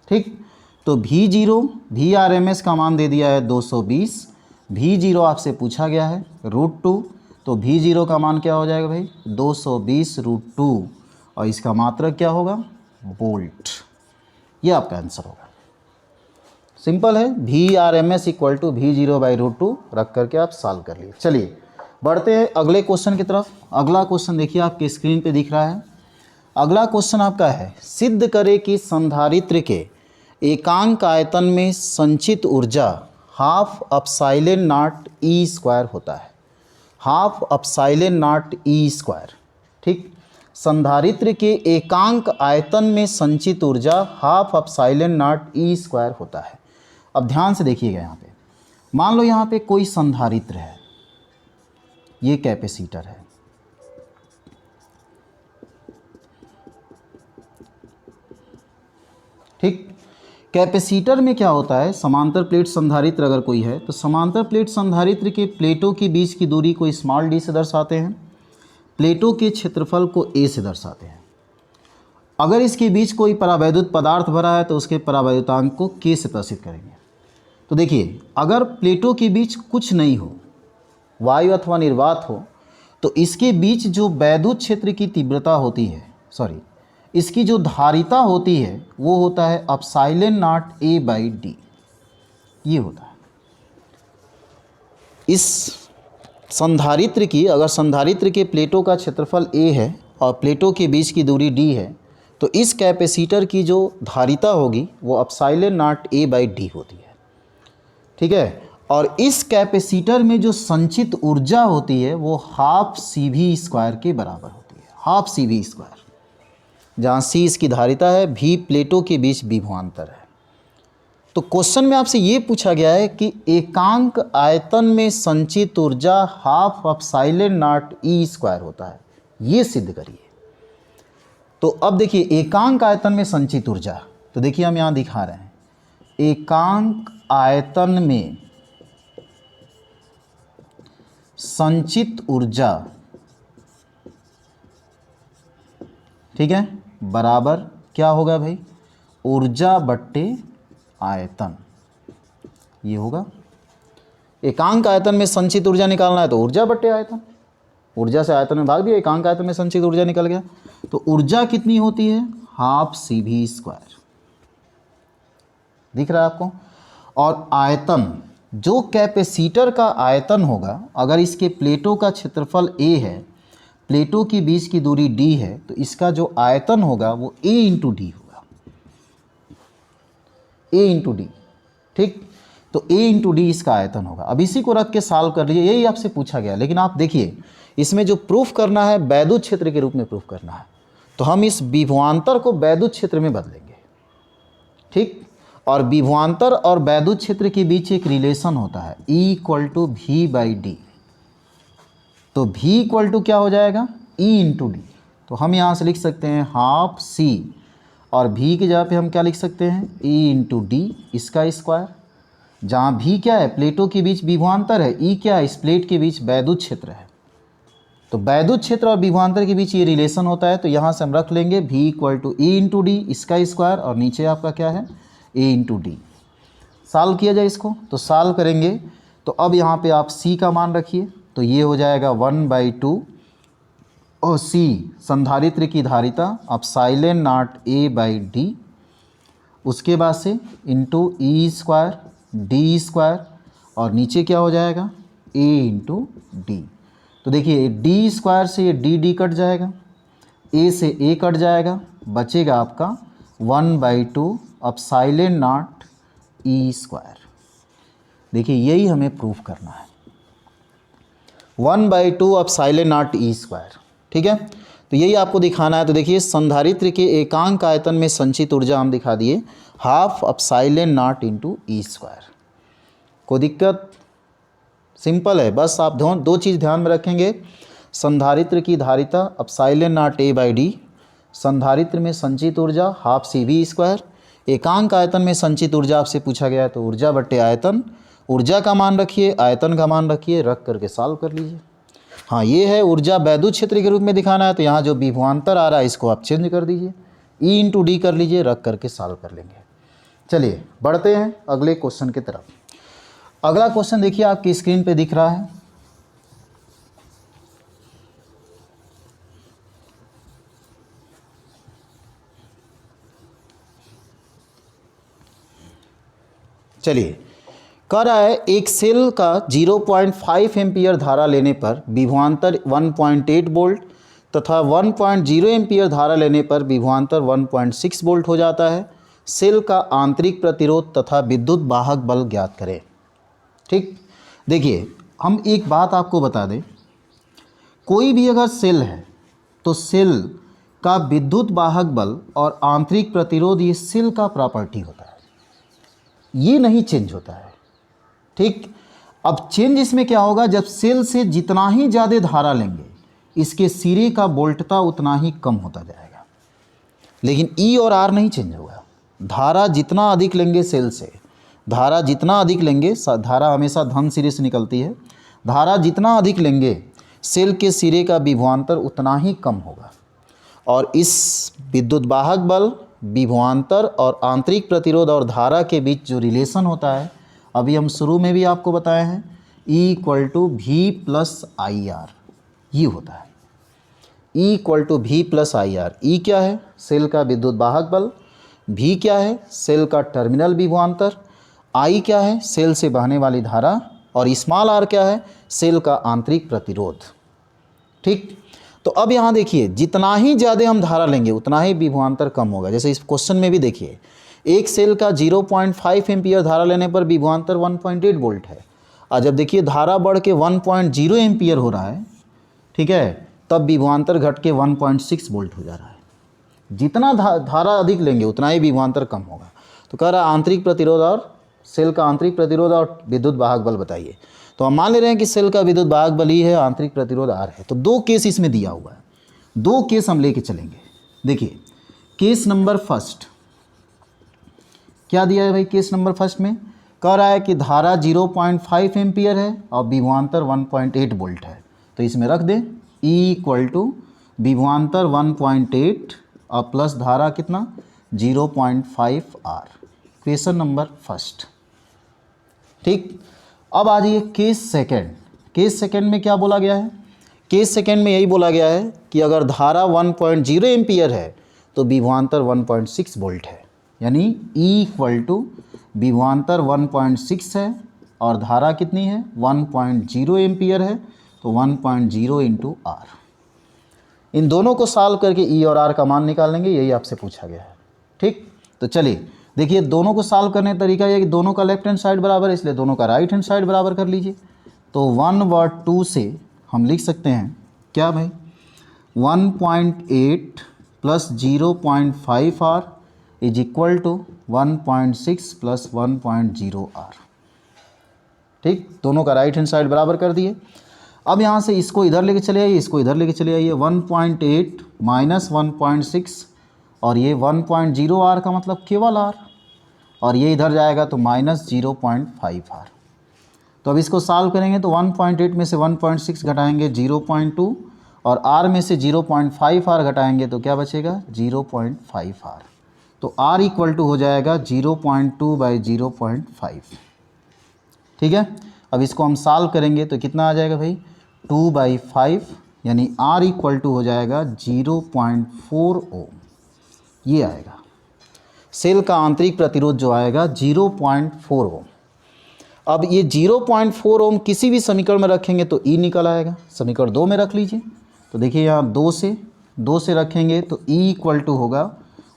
ठीक। तो VRMS का मान दे दिया है 220, V0 आपसे पूछा गया है √2, तो V0 का मान क्या हो जाएगा भाई 220√2, और इसका मात्रक क्या होगा वोल्ट। ये आपका आंसर होगा। सिंपल है, VRMS इक्वल टू V0/√2 रख करके आप सॉल्व कर लिए। चलिए बढ़ते हैं अगले क्वेश्चन की तरफ। अगला क्वेश्चन देखिए आपके स्क्रीन पे दिख रहा है। अगला क्वेश्चन आपका है सिद्ध करें कि संधारित्र के एकांक आयतन में संचित ऊर्जा हाफ एप्सिलॉन नॉट E² होता है, हाफ एप्सिलॉन नॉट E², ठीक। संधारित्र के एकांक आयतन में संचित ऊर्जा हाफ एप्सिलॉन नॉट E² होता है। अब ध्यान से देखिएगा यहाँ पे, मान लो यहाँ पे कोई संधारित्र है, ये कैपेसिटर है, ठीक। कैपेसिटर में क्या होता है, समांतर प्लेट संधारित्र अगर कोई है तो समांतर प्लेट संधारित्र के प्लेटों के बीच की दूरी को स्मॉल d से दर्शाते हैं, प्लेटों के क्षेत्रफल को a से दर्शाते हैं। अगर इसके बीच कोई परावैद्युत पदार्थ भरा है तो उसके परावैद्युतांक को k से प्रदर्शित करेंगे। तो देखिए अगर प्लेटों के बीच कुछ नहीं हो, वायु अथवा निर्वात हो, तो इसके बीच जो वैद्युत क्षेत्र की तीव्रता होती है, इसकी जो धारिता होती है वो होता है एप्सिलॉन नॉट A/d, ये होता है। इस संधारित्र की, अगर संधारित्र के प्लेटों का क्षेत्रफल a है और प्लेटों के बीच की दूरी d है, तो इस कैपेसिटर की जो धारिता होगी वो एप्सिलॉन नॉट A/d होती है, ठीक है। और इस कैपेसिटर में जो संचित ऊर्जा होती है वो हाफ CV² के बराबर होती है, हाफ CV², जहाँ C इसकी धारिता है, V प्लेटों के बीच विभवांतर है। तो क्वेश्चन में आपसे ये पूछा गया है कि एकांक आयतन में संचित ऊर्जा हाफ एप्सिलॉन नॉट E² होता है, ये सिद्ध करिए। तो अब देखिए एकांक आयतन में संचित ऊर्जा, तो देखिए हम यहाँ दिखा रहे हैं एकांक आयतन में संचित ऊर्जा, ठीक है, बराबर क्या होगा भाई ऊर्जा बट्टे आयतन, ये होगा। एकांक आयतन में संचित ऊर्जा निकालना है तो ऊर्जा बट्टे आयतन, ऊर्जा से आयतन में भाग दिया, एकांक आयतन में संचित ऊर्जा निकल गया। तो ऊर्जा कितनी होती है हाफ CV², दिख रहा है आपको। और आयतन, जो कैपेसिटर का आयतन होगा, अगर इसके प्लेटों का क्षेत्रफल a है, प्लेटों के बीच की दूरी d है, तो इसका जो आयतन होगा वो a × d होगा, a × d, ठीक। तो a × d इसका आयतन होगा। अब इसी को रख के सॉल्व कर लीजिए, यही आपसे पूछा गया। लेकिन आप देखिए इसमें जो प्रूफ करना है वैद्युत क्षेत्र के रूप में प्रूफ करना है, तो हम इस विभवांतर को वैद्युत क्षेत्र में बदलेंगे, ठीक। और विभवांतर और वैद्युत क्षेत्र के बीच एक रिलेशन होता है E = V/d। तो V = क्या हो जाएगा E × d। तो हम यहाँ से लिख सकते हैं हाफ C, और V की जगह पे हम क्या लिख सकते हैं E × d इसका स्क्वायर, जहाँ V क्या है प्लेटों के बीच विभवांतर है, E क्या है इस प्लेट के बीच वैद्युत क्षेत्र है, तो वैद्युत क्षेत्र और विभवांतर के बीच ये रिलेशन होता है, तो यहाँ से हम रख लेंगे V = E × D, इसका स्क्वायर, और नीचे आपका क्या है A × D। सॉल्व किया जाए इसको, तो सॉल्व करेंगे तो अब यहाँ पे आप C का मान रखिए, तो ये हो जाएगा 1/2 और C संधारित्र की धारिता ε0A/d, उसके बाद से इंटू E² D², और नीचे क्या हो जाएगा A × D। तो देखिए D² से ये D कट जाएगा, A से A कट जाएगा, बचेगा आपका 1/2 ε0E²। देखिए यही हमें प्रूफ करना है, 1/2 ε0E²। ठीक है, तो यही आपको दिखाना है। तो देखिए संधारित्र के एकांक आयतन में संचित ऊर्जा हम दिखा दिए 1/2 ε0 × E²। कोई दिक्कत? सिंपल है, बस आप दो चीज़ ध्यान में रखेंगे। संधारित्र की धारिता ε0A/d, संधारित्र में संचित ऊर्जा 1/2 CV²। एकांक आयतन में संचित ऊर्जा आपसे पूछा गया है, तो ऊर्जा बट्टे आयतन, ऊर्जा का मान रखिए, आयतन का मान रखिए, रख करके सॉल्व कर लीजिए। हाँ, ये है ऊर्जा वैद्युत क्षेत्र के रूप में दिखाना है, तो यहाँ जो विभवांतर आ रहा है इसको आप चेंज कर दीजिए, E × D कर लीजिए, रख करके सॉल्व कर लेंगे। चलिए बढ़ते हैं अगले क्वेश्चन की तरफ। अगला क्वेश्चन देखिए आपकी स्क्रीन पे दिख रहा है। चलिए कह रहा है एक सेल का 0.5 एम्पियर धारा लेने पर विभवांतर 1.8 वोल्ट तथा 1.0 एम्पियर धारा लेने पर विभवांतर 1.6 वोल्ट हो जाता है। सेल का आंतरिक प्रतिरोध तथा विद्युत वाहक बल ज्ञात करें। ठीक, देखिए हम एक बात आपको बता दें, कोई भी अगर सेल है तो सेल का विद्युत वाहक बल और आंतरिक प्रतिरोध ये सेल का प्रॉपर्टी होता है, ये नहीं चेंज होता है। ठीक, अब चेंज इसमें क्या होगा, जब सेल से जितना ही ज़्यादा धारा लेंगे इसके सिरे का वोल्टता उतना ही कम होता जाएगा, लेकिन E और R नहीं चेंज होगा। धारा जितना अधिक लेंगे सेल से, धारा जितना अधिक लेंगे, धारा हमेशा धन सिरे से निकलती है, धारा जितना अधिक लेंगे सेल के सिरे का विभवांतर उतना ही कम होगा। और इस विद्युत वाहक बल, विभवांतर और आंतरिक प्रतिरोध और धारा के बीच जो रिलेशन होता है, अभी हम शुरू में भी आपको बताए हैं, E = V + IR, ये होता है E = V + IR। E क्या है, सेल का विद्युत वाहक बल, V क्या है, सेल का टर्मिनल विभवांतर, I क्या है, सेल से बहने वाली धारा, और स्मॉल r क्या है, सेल का आंतरिक प्रतिरोध। ठीक, तो अब यहाँ देखिए जितना ही ज़्यादा हम धारा लेंगे उतना ही विभवांतर कम होगा। जैसे इस क्वेश्चन में भी देखिए एक सेल का 0.5 एम्पियर धारा लेने पर विभवांतर 1.8 वोल्ट है, और जब देखिए धारा बढ़ के 1.0 एम्पियर हो रहा है, ठीक है, तब विभवांतर घट के 1.6 वोल्ट हो जा रहा है। जितना धारा अधिक लेंगे उतना ही विभवांतर कम होगा। तो कह रहा है आंतरिक प्रतिरोध और सेल का आंतरिक प्रतिरोध और विद्युत वाहक बल बताइए। तो हम मान ले रहे हैं कि सेल का विद्युत वाहक बल ही है, आंतरिक प्रतिरोध R है। तो दो केस इसमें दिया हुआ है, दो केस हम लेके चलेंगे। देखिए केस नंबर फर्स्ट क्या दिया है भाई, केस नंबर फर्स्ट में कह रहा है कि धारा 0.5 एम्पियर है और विभवांतर 1.8 वोल्ट है। तो इसमें रख दें E = विभवांतर 1.8 और प्लस धारा कितना 0.5 R, क्वेश्चन नंबर फर्स्ट। ठीक, अब आ जाइए केस सेकंड। केस सेकंड में क्या बोला गया है, केस सेकंड में यही बोला गया है कि अगर धारा 1.0 एम्पियर है तो विभवांतर 1.6 वोल्ट है, यानी E = विभवांतर 1.6 है और धारा कितनी है 1.0 एम्पियर है, तो 1.0 × R। इन दोनों को सॉल्व करके E और R का मान निकाल लेंगे, यही आपसे पूछा गया है। ठीक, तो चलिए देखिए दोनों को सॉल्व करने का तरीका यह है कि दोनों का लेफ्ट हैंड साइड बराबर है, इसलिए दोनों का राइट हैंड साइड बराबर कर लीजिए। तो 1 व 2 से हम लिख सकते हैं क्या भाई, 1.8 + 0.5 R = 1.6 + 1.0 R। ठीक, दोनों का राइट हैंड साइड बराबर कर दिए। अब यहाँ से इसको इधर लेके चले आइए, इसको इधर लेके चले आइए, 1.8 - 1.6 और ये 1.0 R का मतलब केवल R, और ये इधर जाएगा तो -0.5 R। तो अब इसको सॉल्व करेंगे तो 1.8 में से 1.6 घटाएंगे 0.2 और R में से 0.5R घटाएंगे तो क्या बचेगा 0.5R। तो R इक्वल टू हो जाएगा 0.2 बाई 0.5। ठीक है, अब इसको हम सॉल्व करेंगे तो कितना आ जाएगा भाई 2/5, यानी R इक्वल टू हो जाएगा 0.4 ओम। ये आएगा सेल का आंतरिक प्रतिरोध जो आएगा 0.4 ओम। अब ये 0.4 ओम किसी भी समीकरण में रखेंगे तो E निकल आएगा। समीकरण 2 में रख लीजिए, तो देखिए यहाँ 2 से रखेंगे तो E इक्वल टू होगा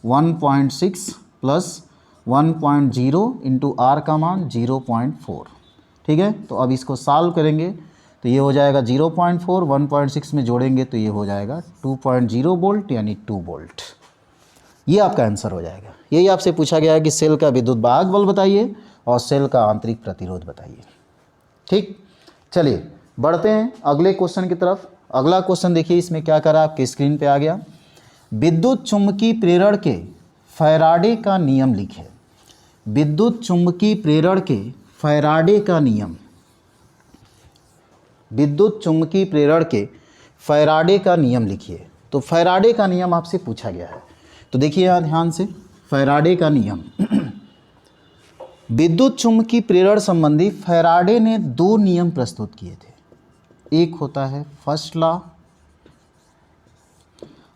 1.6 प्लस 1.0 इंटू R का मान 0.4। ठीक है, तो अब इसको सॉल्व करेंगे तो ये हो जाएगा 0.4, 1.6 में जोड़ेंगे तो ये हो जाएगा 2.0 वोल्ट यानी 2 वोल्ट। ये आपका आंसर हो जाएगा। यही आपसे पूछा गया है कि सेल का विद्युत वाहक बल बताइए और सेल का आंतरिक प्रतिरोध बताइए। ठीक, चलिए बढ़ते हैं अगले क्वेश्चन की तरफ। अगला क्वेश्चन देखिए, इसमें क्या करा आपके स्क्रीन पे आ गया। विद्युत चुम्बकीय प्रेरण के फैराडे का नियम लिखे। विद्युत चुम्बकीय प्रेरण के फैराडे का नियम, विद्युत चुम्बकीय प्रेरण के फैराडे का नियम लिखिए। तो फैराडे का नियम आपसे पूछा गया है, तो देखिए यहाँ ध्यान से, फैराडे का नियम विद्युत चुम्बकीय प्रेरण संबंधी फैराडे ने 2 नियम प्रस्तुत किए थे। एक होता है फर्स्ट लॉ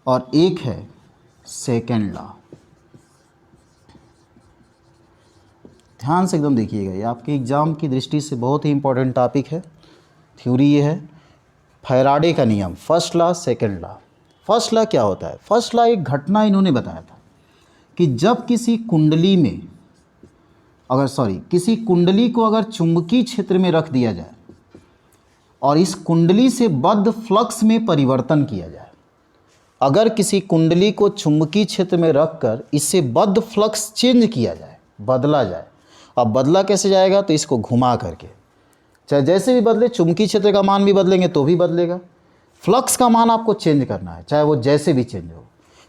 और एक है सेकेंड लॉ। ध्यान से एकदम देखिएगा, ये आपके एग्जाम की दृष्टि से बहुत ही इंपॉर्टेंट टॉपिक है। थ्योरी ये है फैराडे का नियम, first law second law. First law क्या होता है? फर्स्ट लॉ एक घटना इन्होंने बताया था कि जब किसी कुंडली में किसी कुंडली को अगर चुंबकीय क्षेत्र में रख दिया जाए और इस कुंडली से बद्ध फ्लक्स में परिवर्तन किया जाए, अगर किसी कुंडली को चुंबकीय क्षेत्र में रखकर इससे बद्ध फ्लक्स चेंज किया जाए, बदला जाए। अब बदला कैसे जाएगा? तो इसको घुमा करके, चाहे जैसे भी बदले, चुंबकीय क्षेत्र का मान भी बदलेंगे तो भी बदलेगा, फ्लक्स का मान आपको चेंज करना है, चाहे वो जैसे भी चेंज हो।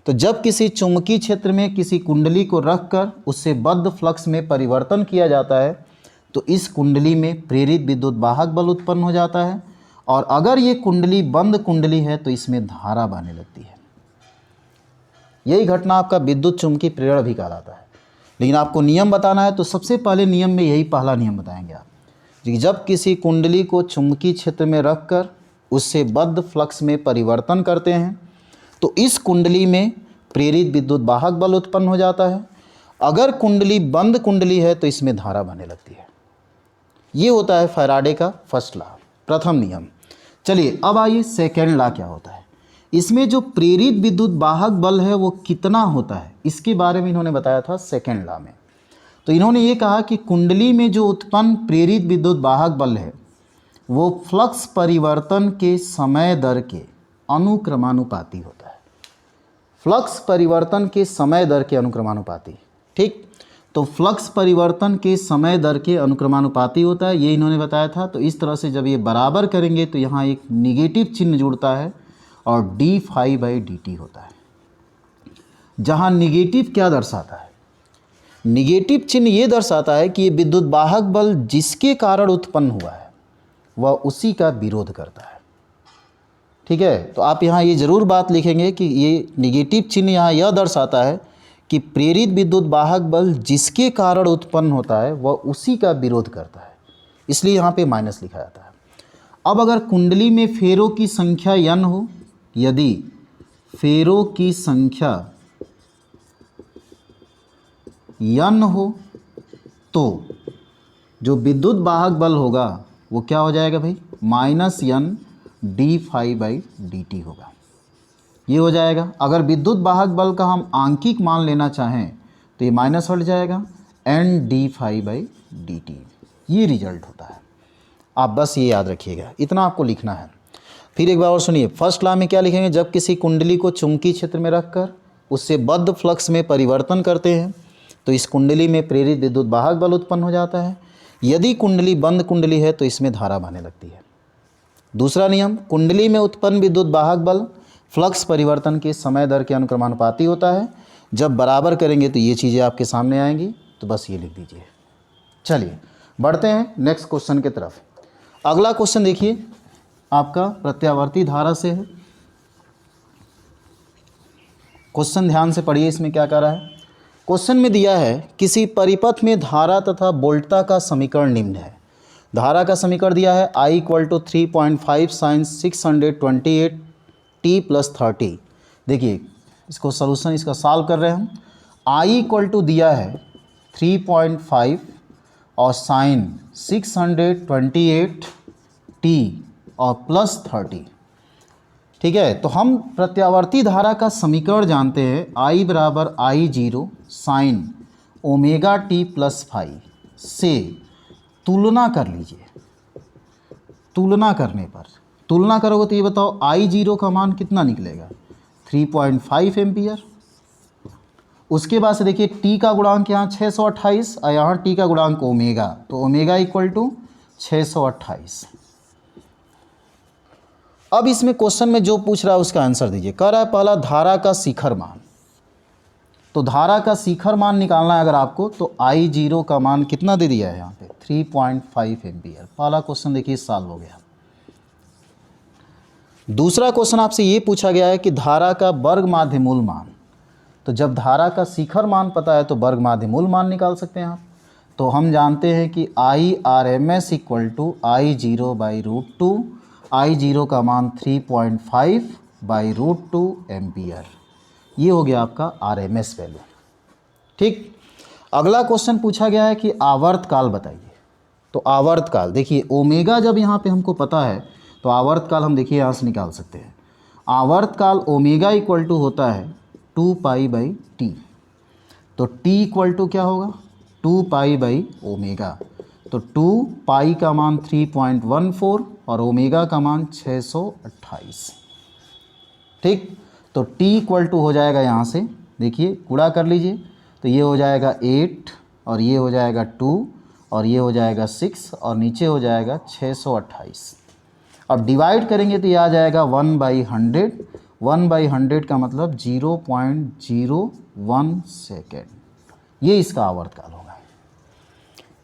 तो जब किसी चुंबकीय क्षेत्र में किसी कुंडली को रखकर उससे बद्ध फ्लक्स में परिवर्तन किया जाता है तो इस कुंडली में प्रेरित विद्युत वाहक बल उत्पन्न हो जाता है, और अगर ये कुंडली बंद कुंडली है तो इसमें धारा बहने लगती है। यही घटना आपका विद्युत चुम्बकीय प्रेरण भी कहलाता है। लेकिन आपको नियम बताना है तो सबसे पहले नियम में यही पहला नियम बताएंगे आप, कि जब किसी कुंडली को चुंबकीय क्षेत्र में रखकर उससे बद्ध फ्लक्स में परिवर्तन करते हैं तो इस कुंडली में प्रेरित विद्युत वाहक बल उत्पन्न हो जाता है। अगर कुंडली बंद कुंडली है तो इसमें धारा बहने लगती है। ये होता है फैराडे का फर्स्ट लॉ, प्रथम नियम। चलिए अब आइए सेकेंड लॉ क्या होता है। इसमें जो प्रेरित विद्युत वाहक बल है वो कितना होता है, इसके बारे में इन्होंने बताया था सेकेंड लॉ में। तो इन्होंने ये कहा कि कुंडली में जो उत्पन्न प्रेरित विद्युत वाहक बल है वो फ्लक्स परिवर्तन के समय दर के अनुक्रमानुपाती होता है। फ्लक्स परिवर्तन के समय दर के अनुक्रमानुपाती। ठीक, तो फ्लक्स परिवर्तन के समय दर के अनुक्रमानुपाती होता है, ये इन्होंने बताया था। तो इस तरह से जब ये बराबर करेंगे तो यहाँ एक निगेटिव चिन्ह जुड़ता है और d∅dt होता है। जहाँ निगेटिव क्या दर्शाता है? निगेटिव चिन्ह ये दर्शाता है कि ये विद्युत वाहक बल जिसके कारण उत्पन्न हुआ है वह उसी का विरोध करता है। ठीक है, तो आप यहाँ ये जरूर बात लिखेंगे कि ये निगेटिव चिन्ह यहाँ यह दर्शाता है कि प्रेरित विद्युत वाहक बल जिसके कारण उत्पन्न होता है वह उसी का विरोध करता है, इसलिए यहाँ पे माइनस लिखा जाता है। अब अगर कुंडली में फेरों की संख्या n हो, यदि फेरों की संख्या n हो तो जो विद्युत वाहक बल होगा वो क्या हो जाएगा भाई? -n d∅dt होगा। ये हो जाएगा। अगर विद्युत वाहक बल का हम आंकिक मान लेना चाहें तो ये माइनस हट जाएगा, n d∅dt। ये रिजल्ट होता है। आप बस ये याद रखिएगा, इतना आपको लिखना है। फिर एक बार और सुनिए, फर्स्ट लॉ में क्या लिखेंगे? जब किसी कुंडली को चुंबकीय क्षेत्र में रखकर उससे बद्ध फ्लक्स में परिवर्तन करते हैं तो इस कुंडली में प्रेरित विद्युत वाहक बल उत्पन्न हो जाता है। यदि कुंडली बंद कुंडली है तो इसमें धारा बहने लगती है। दूसरा नियम, कुंडली में उत्पन्न विद्युत वाहक बल फ्लक्स परिवर्तन के समय दर के अनुक्रमानुपाती होता है। जब बराबर करेंगे तो ये चीज़ें आपके सामने आएंगी, तो बस ये लिख दीजिए। चलिए बढ़ते हैं नेक्स्ट क्वेश्चन की तरफ। अगला क्वेश्चन देखिए, आपका प्रत्यावर्ती धारा से है। क्वेश्चन ध्यान से पढ़िए, इसमें क्या कर रहा है। क्वेश्चन में दिया है किसी परिपथ में धारा तथा वोल्टता का समीकरण निम्न है। धारा का समीकरण दिया है I equal to 3.5 sine 628 t plus 30। देखिए इसको सोल्यूशन इसका सॉल्व कर रहे हैं हम। I इक्वल टू दिया है 3.5 और साइन 628 t और प्लस 30। ठीक है, तो हम प्रत्यावर्ती धारा का समीकरण जानते हैं I बराबर I0 sine omega T plus 5 से तुलना कर लीजिए। तुलना करने पर, तुलना करोगे तो ये बताओ I0 का मान कितना निकलेगा, 3.5 एम्पियर। उसके बाद से देखिए टी का गुणांक यहाँ 628 और यहाँ टी का गुणांक ओमेगा, तो ओमेगा इक्वल टू 628। अब इसमें क्वेश्चन में जो पूछ रहा है उसका आंसर दीजिए। कह रहा है पहला धारा का शिखर मान, तो धारा का शिखर मान निकालना है अगर आपको, तो I0 का मान कितना दे दिया है यहाँ पे 3.5 एम्पियर। पहला क्वेश्चन देखिए सॉल्व हो गया। दूसरा क्वेश्चन आपसे ये पूछा गया है कि धारा का वर्ग माध्य मूल मान, तो जब धारा का शिखर मान पता है तो वर्ग माध्य मूल मान निकाल सकते हैं आप। तो हम जानते हैं कि I_RMS equal to I0 by root 2, I0 का मान 3.5 बाई रूट 2 एम्पियर। ये हो गया आपका RMS वैल्यू। ठीक, अगला क्वेश्चन पूछा गया है कि आवर्तकाल बताइए। तो आवर्तकाल देखिए ओमेगा जब यहाँ पे हमको पता है तो आवर्तकाल हम देखिए यहाँ से निकाल सकते हैं। आवर्तकाल ओमेगा इक्वल टू होता है 2 पाई बाई टी, तो टी इक्वल टू क्या होगा 2 पाई बाई ओमेगा, तो 2 पाई का मान 3.14 और ओमेगा का मान 628। ठीक, तो t इक्वल टू हो जाएगा यहाँ से देखिए गुणा कर लीजिए, तो ये हो जाएगा 8 और ये हो जाएगा 2 और ये हो जाएगा 6 और नीचे हो जाएगा 628। अब डिवाइड करेंगे तो ये आ जाएगा 1/100। 1/100 का मतलब 0.01 सेकेंड, ये इसका आवर्तकाल होगा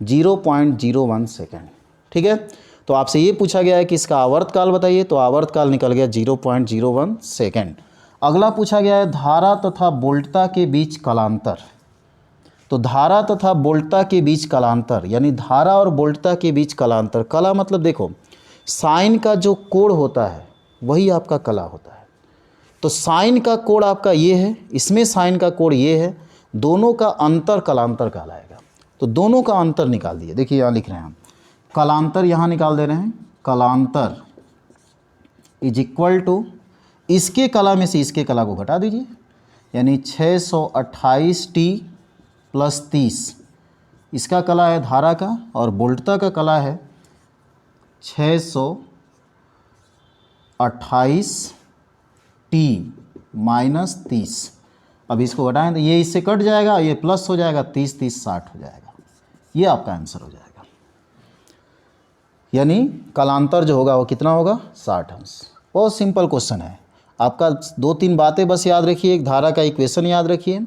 0.01 सेकेंड। ठीक है, तो आपसे ये पूछा गया है कि इसका आवर्तकाल बताइए, तो आवर्तकाल निकल गया 0.01 सेकेंड। अगला पूछा गया है धारा तथा वोल्टता के बीच कालांतर। तो धारा तथा वोल्टता के बीच कालांतर यानी धारा और वोल्टता के बीच कालांतर, कला मतलब देखो साइन का जो कोण होता है वही आपका कला होता है। तो साइन का कोण आपका ये है, इसमें साइन का कोण ये है, दोनों का अंतर कालांतर कहलाएगा। तो दोनों का अंतर निकाल दिए, देखिए यहाँ लिख रहे हैं हम कालांतर, यहाँ निकाल दे रहे हैं कालांतर इज इक्वल टू इसके कला में से इसके कला को घटा दीजिए, यानी 628t प्लस 30 इसका कला है धारा का और वोल्टता का कला है 628t माइनस 30। अब इसको घटाएं तो ये इससे कट जाएगा, ये प्लस हो जाएगा, 30 30 60 हो जाएगा। ये आपका आंसर हो जाएगा, यानी कालांतर जो होगा वो कितना होगा 60 अंश। बहुत सिंपल क्वेश्चन है आपका। 2-3 बातें बस याद रखिए, एक धारा का इक्वेशन याद रखिए,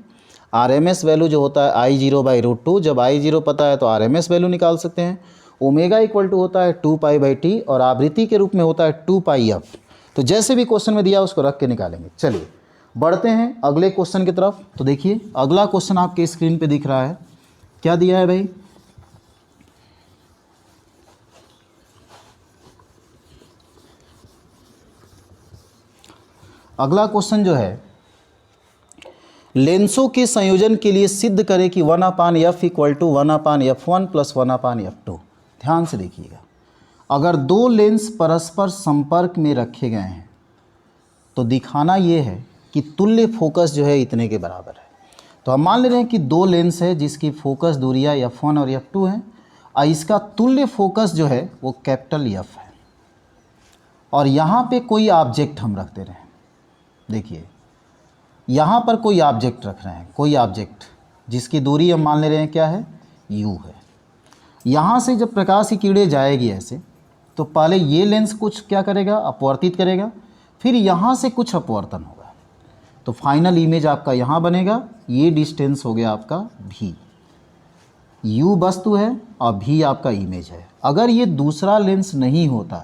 RMS वैल्यू जो होता है I0 बाई रूट 2, जब I0 पता है तो RMS वैल्यू निकाल सकते हैं। ओमेगा इक्वल टू होता है 2 पाई बाई टी और आवृत्ति के रूप में होता है 2 पाई एफ। तो जैसे भी क्वेश्चन में दिया उसको रख के निकालेंगे। चलिए बढ़ते हैं अगले क्वेश्चन की तरफ। तो देखिए अगला क्वेश्चन आपके स्क्रीन पे दिख रहा है, क्या दिया है भाई, अगला क्वेश्चन जो है लेंसों के संयोजन के लिए सिद्ध करें कि 1/f equal to 1/f1 plus 1/f2। ध्यान से देखिएगा, अगर दो लेंस परस्पर संपर्क में रखे गए हैं तो दिखाना ये है कि तुल्य फोकस जो है इतने के बराबर है। तो हम मान ले रहे हैं कि दो लेंस है जिसकी फोकस दूरियाँ f1 और f2 है और इसका तुल्य फोकस जो है वो कैपिटल F है और यहाँ पे कोई ऑब्जेक्ट हम रखते रहे हैं। देखिए यहाँ पर कोई ऑब्जेक्ट रख रहे हैं, कोई ऑब्जेक्ट जिसकी दूरी हम मान ले रहे हैं क्या है u है। यहाँ से जब प्रकाश की किरणें जाएगी ऐसे, तो पहले ये लेंस कुछ क्या करेगा अपवर्तित करेगा, फिर यहाँ से कुछ अपवर्तन होगा, तो फाइनल इमेज आपका यहाँ बनेगा। ये डिस्टेंस हो गया आपका v, u वस्तु है और v आपका इमेज है। अगर ये दूसरा लेंस नहीं होता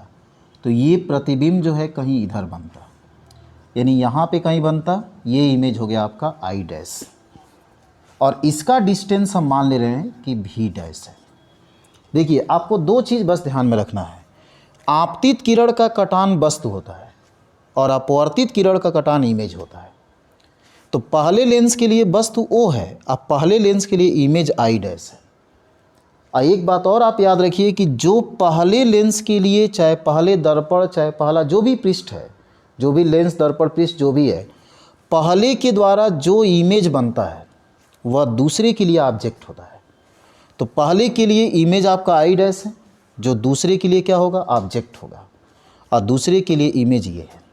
तो ये प्रतिबिंब जो है कहीं इधर बनता, यानी यहाँ पे कहीं बनता, ये इमेज हो गया आपका आई डैश, और इसका डिस्टेंस हम मान ले रहे हैं कि भी डैश है। देखिए आपको दो चीज़ बस ध्यान में रखना है, आपतित किरण का कटान वस्तु होता है और अपवर्तित किरण का कटान इमेज होता है। तो पहले लेंस के लिए वस्तु O है, अब पहले लेंस के लिए इमेज आई डैश है। और एक बात और आप याद रखिए कि जो पहले लेंस के लिए, चाहे पहले दर्पण, चाहे पहला जो भी पृष्ठ है, जो भी लेंस दर्पण पृष्ठ जो भी है, पहले के द्वारा जो इमेज बनता है वह दूसरे के लिए ऑब्जेक्ट होता है। तो पहले के लिए इमेज आपका आई डैश है, जो दूसरे के लिए क्या होगा, ऑब्जेक्ट होगा, और दूसरे के लिए इमेज ये है।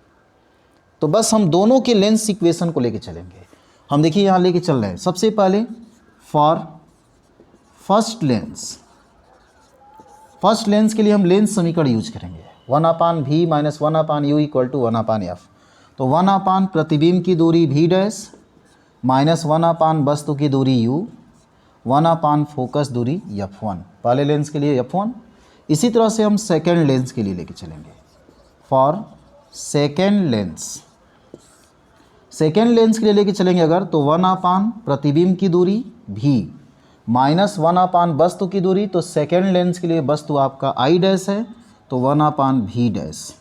तो बस हम दोनों के लेंस इक्वेशन को लेके चलेंगे। हम देखिए यहाँ लेके चल रहे हैं। सबसे पहले फॉर फर्स्ट लेंस के लिए हम लेंस समीकरण यूज करेंगे, 1/v minus 1/u equal to 1/f। तो 1/ प्रतिबिंब की दूरी v डैश माइनस 1/ वस्तु की दूरी u, 1/ फोकस दूरी f1, पहले लेंस के लिए f1। इसी तरह से हम सेकेंड लेंस के लिए लेके चलेंगे। फॉर सेकेंड लेंस के लिए लेके चलेंगे अगर, तो 1/ प्रतिबिंब की दूरी v माइनस 1/ वस्तु की दूरी, तो सेकेंड लेंस के लिए वस्तु आपका आई डैश है, तो 1/v डैश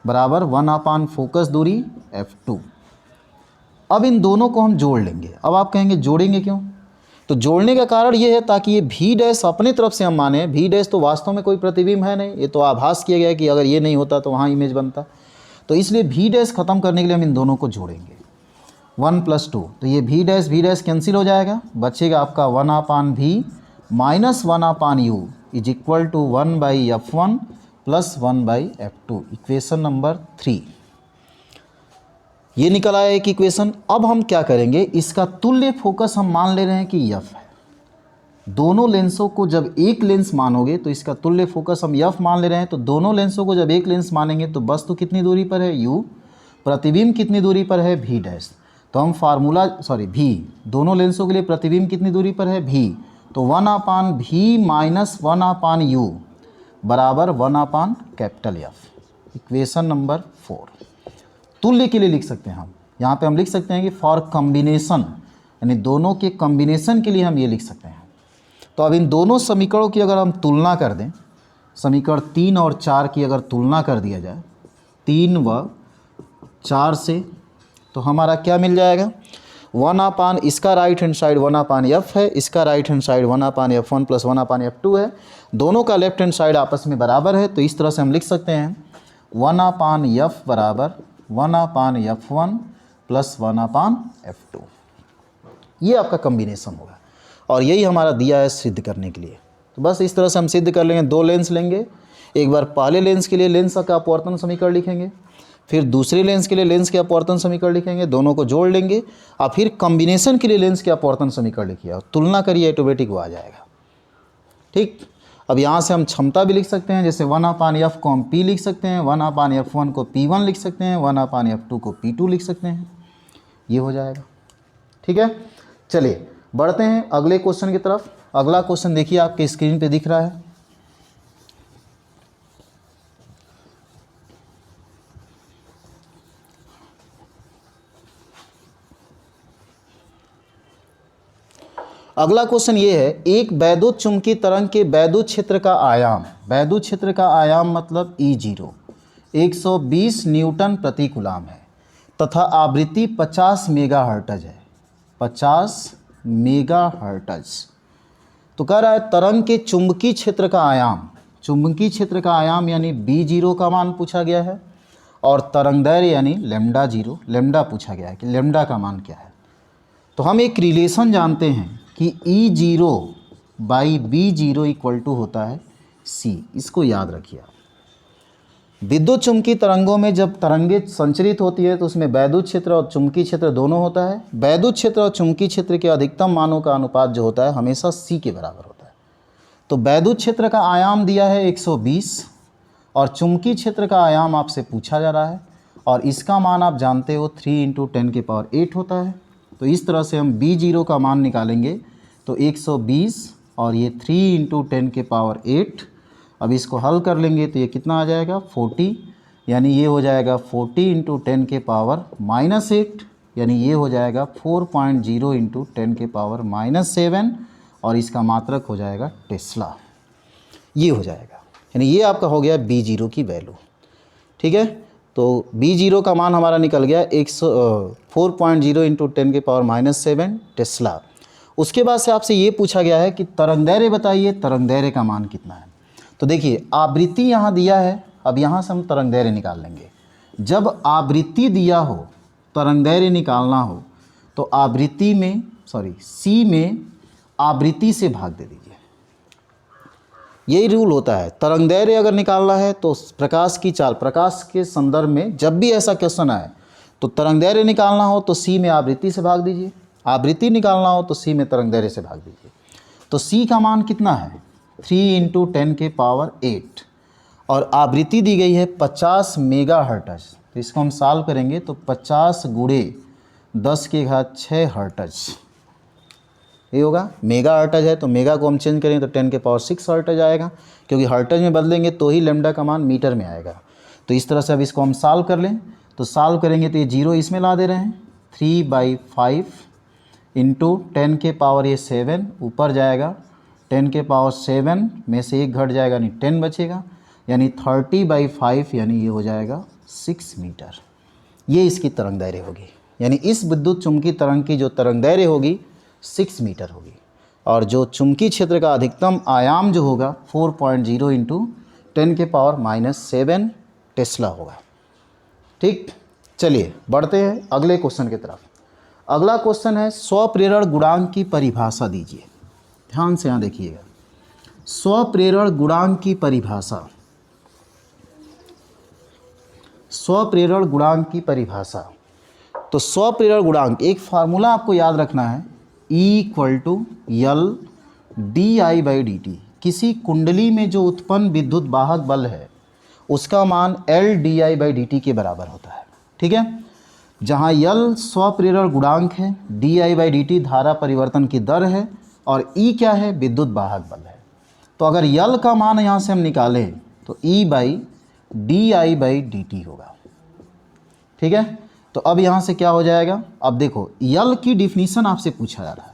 बराबर 1/ फोकस दूरी f2। अब इन दोनों को हम जोड़ लेंगे। अब आप कहेंगे जोड़ेंगे क्यों? तो जोड़ने का कारण ये है ताकि ये v डैश अपने तरफ से हम माने, v डैश तो वास्तव में कोई प्रतिबिंब है नहीं, ये तो आभास किया गया है कि अगर ये नहीं होता तो वहाँ इमेज बनता। तो इसलिए v डैश खत्म करने के लिए हम इन दोनों को जोड़ेंगे, 1 + 2, तो ये v डैश कैंसिल हो जाएगा, बचेगा आपका 1/v minus 1/u is equal to 1/f1 plus 1/f2, equation number 3। ये निकल आया एक इक्वेशन। अब हम क्या करेंगे, इसका तुल्य फोकस हम मान ले रहे हैं कि f है। दोनों लेंसों को जब एक लेंस मानोगे तो इसका तुल्य फोकस हम f मान ले रहे हैं। तो दोनों लेंसों को जब एक लेंस मानेंगे तो वस्तु कितनी दूरी पर है u, प्रतिबिंब कितनी दूरी पर है v डैश। तो हम फार्मूला v, दोनों लेंसों के लिए प्रतिबिंब कितनी दूरी पर है v, तो 1/v माइनस 1/u बराबर 1/F, इक्वेशन नंबर 4। तुल्य के लिए लिख सकते हैं हम, यहाँ पे हम लिख सकते हैं कि फॉर कॉम्बिनेशन, यानी दोनों के कॉम्बिनेशन के लिए हम ये लिख सकते हैं। तो अब इन दोनों समीकरणों की अगर हम तुलना कर दें, समीकरण 3 और 4 की अगर तुलना कर दिया जाए 3 व 4 से, तो हमारा क्या मिल जाएगा, 1/, इसका राइट हैंड साइड 1/f है, इसका right hand side 1/f1 plus 1/f2 है, दोनों का लेफ्ट हैंड साइड आपस में बराबर है। तो इस तरह से हम लिख सकते हैं 1/f बराबर 1/f1 प्लस 1/f2। ये आपका कॉम्बिनेशन होगा और यही हमारा दिया है सिद्ध करने के लिए। तो बस इस तरह से हम सिद्ध कर लेंगे। दो लेंस लेंगे, एक बार पहले लेंस के लिए लेंस का अपवर्तन समीकरण लिखेंगे, फिर दूसरे लेंस के लिए लेंस के अपवर्तन समीकरण लिखेंगे, दोनों को जोड़ लेंगे, और फिर कॉम्बिनेशन के लिए लेंस के अपवर्तन समीकरण लिखिए और तुलना करिए, ऑटोमेटिक वो आ जाएगा। ठीक, अब यहाँ से हम क्षमता भी लिख सकते हैं, जैसे 1/f को हम P लिख सकते हैं, 1/f1 को P1 लिख सकते हैं, 1/f2 को P2 लिख सकते हैं, ये हो जाएगा। ठीक है, चलिए बढ़ते हैं अगले क्वेश्चन की तरफ। अगला क्वेश्चन देखिए आपके स्क्रीन पे दिख रहा है। अगला क्वेश्चन ये है, एक वैद्युत चुंबकीय तरंग के वैद्युत क्षेत्र का आयाम, वैद्युत क्षेत्र का आयाम मतलब E0 120 न्यूटन प्रति कूलाम है तथा आवृत्ति 50 मेगाहर्ट्ज है, 50 मेगाहर्ट्ज। तो कह रहा है तरंग के चुंबकीय क्षेत्र का आयाम, चुंबकीय क्षेत्र का आयाम यानी B0 का मान पूछा गया है, और तरंगदैर्घ्य यानी λ0, लैम्डा पूछा गया है कि लैम्डा का मान क्या है। तो हम एक रिलेशन जानते हैं कि E0 by B0 equal to होता है C, इसको याद रखिए आप। विद्युत चुंबकीय तरंगों में जब तरंगें संचरित होती है तो उसमें वैद्युत क्षेत्र और चुंबकीय क्षेत्र दोनों होता है। वैद्युत क्षेत्र और चुंबकीय क्षेत्र के अधिकतम मानों का अनुपात जो होता है हमेशा C के बराबर होता है। तो वैद्युत क्षेत्र का आयाम दिया है 120 और चुंबकीय क्षेत्र का आयाम आपसे पूछा जा रहा है, और इसका मान आप जानते हो 3 × 10⁸ होता है। तो इस तरह से हम B0 का मान निकालेंगे तो 120 और ये 3 × 10⁸। अब इसको हल कर लेंगे तो ये कितना आ जाएगा 40, यानी ये हो जाएगा 40 इंटू 10 के पावर -8, यानी ये हो जाएगा 4.0 इंटू 10 के पावर -7 और इसका मात्रक हो जाएगा टेस्ला। ये हो जाएगा, यानी ये आपका हो गया B0 की वैल्यू। ठीक है, तो B0 का मान हमारा निकल गया 4.0 इंटू 10 के पावर -7 टेस्ला। उसके बाद से आपसे ये पूछा गया है कि तरंगदैर्घ्य बताइए, तरंगदैर्घ्य का मान कितना है। तो देखिए आवृत्ति यहाँ दिया है, अब यहाँ से हम तरंगदैर्घ्य निकाल लेंगे। जब आवृत्ति दिया हो, तरंगदैर्घ्य निकालना हो, तो आवृत्ति में सी में आवृत्ति से भाग दे दीजिए। यही रूल होता है। तरंगदैर्घ्य अगर निकालना है तो प्रकाश की चाल, प्रकाश के संदर्भ में जब भी ऐसा क्वेश्चन आए तो तरंगदैर्घ्य निकालना हो तो सी में आवृत्ति से भाग दीजिए, आवृत्ति निकालना हो तो सी में तरंगदैर्घ्य से भाग दीजिए। तो सी का मान कितना है 3 इंटू 10 के पावर 8 और आवृत्ति दी गई है 50 मेगाहर्ट्ज। तो इसको हम सॉल्व करेंगे तो 50 गुणे 10 के घात 6 हर्ट्ज ये होगा। मेगा हर्ट्ज है तो मेगा को हम चेंज करें तो 10 के पावर 6 हर्ट्ज आएगा, क्योंकि हर्ट्ज में बदलेंगे तो ही लैम्डा का मान मीटर में आएगा। तो इस तरह से अब इसको हम सॉल्व कर लें, तो सॉल्व करेंगे तो ये 0 इसमें ला दे रहे हैं, 3/5 इंटू 10 के पावर ये 7 ऊपर जाएगा, 10 के पावर 7 में से 1 घट जाएगा, यानी 10 बचेगा, यानी 30/5 यानी ये हो जाएगा 6 मीटर। ये इसकी तरंगदैर्घ्य होगी, यानी इस विद्युत चुंबकीय तरंग की जो तरंगदैर्घ्य होगी 6 मीटर होगी। और जो चुंबकीय क्षेत्र का अधिकतम आयाम जो होगा 4.0 इंटू 10 के पावर -7 टेस्ला होगा। ठीक, चलिए बढ़ते हैं अगले क्वेश्चन की तरफ। अगला क्वेश्चन है स्वप्रेरण गुणांक की परिभाषा दीजिए। ध्यान से यहाँ देखिएगा, स्वप्रेरण गुणांक की परिभाषा। स्वप्रेरण गुणांक की परिभाषा, तो स्वप्रेरण गुणांक एक फार्मूला आपको याद रखना है, E=L di/dt। किसी कुंडली में जो उत्पन्न विद्युत वाहक बल है उसका मान L di/dt के बराबर होता है। ठीक है, जहाँ L स्वप्रेरण गुणांक है, di/dt धारा परिवर्तन की दर है और E क्या है, विद्युत वाहक बल है। तो अगर L का मान यहाँ से हम निकालें तो E/di/dt होगा। ठीक है, तो अब यहाँ से क्या हो जाएगा, अब देखो यल की डिफिनीशन आपसे पूछा जा रहा है,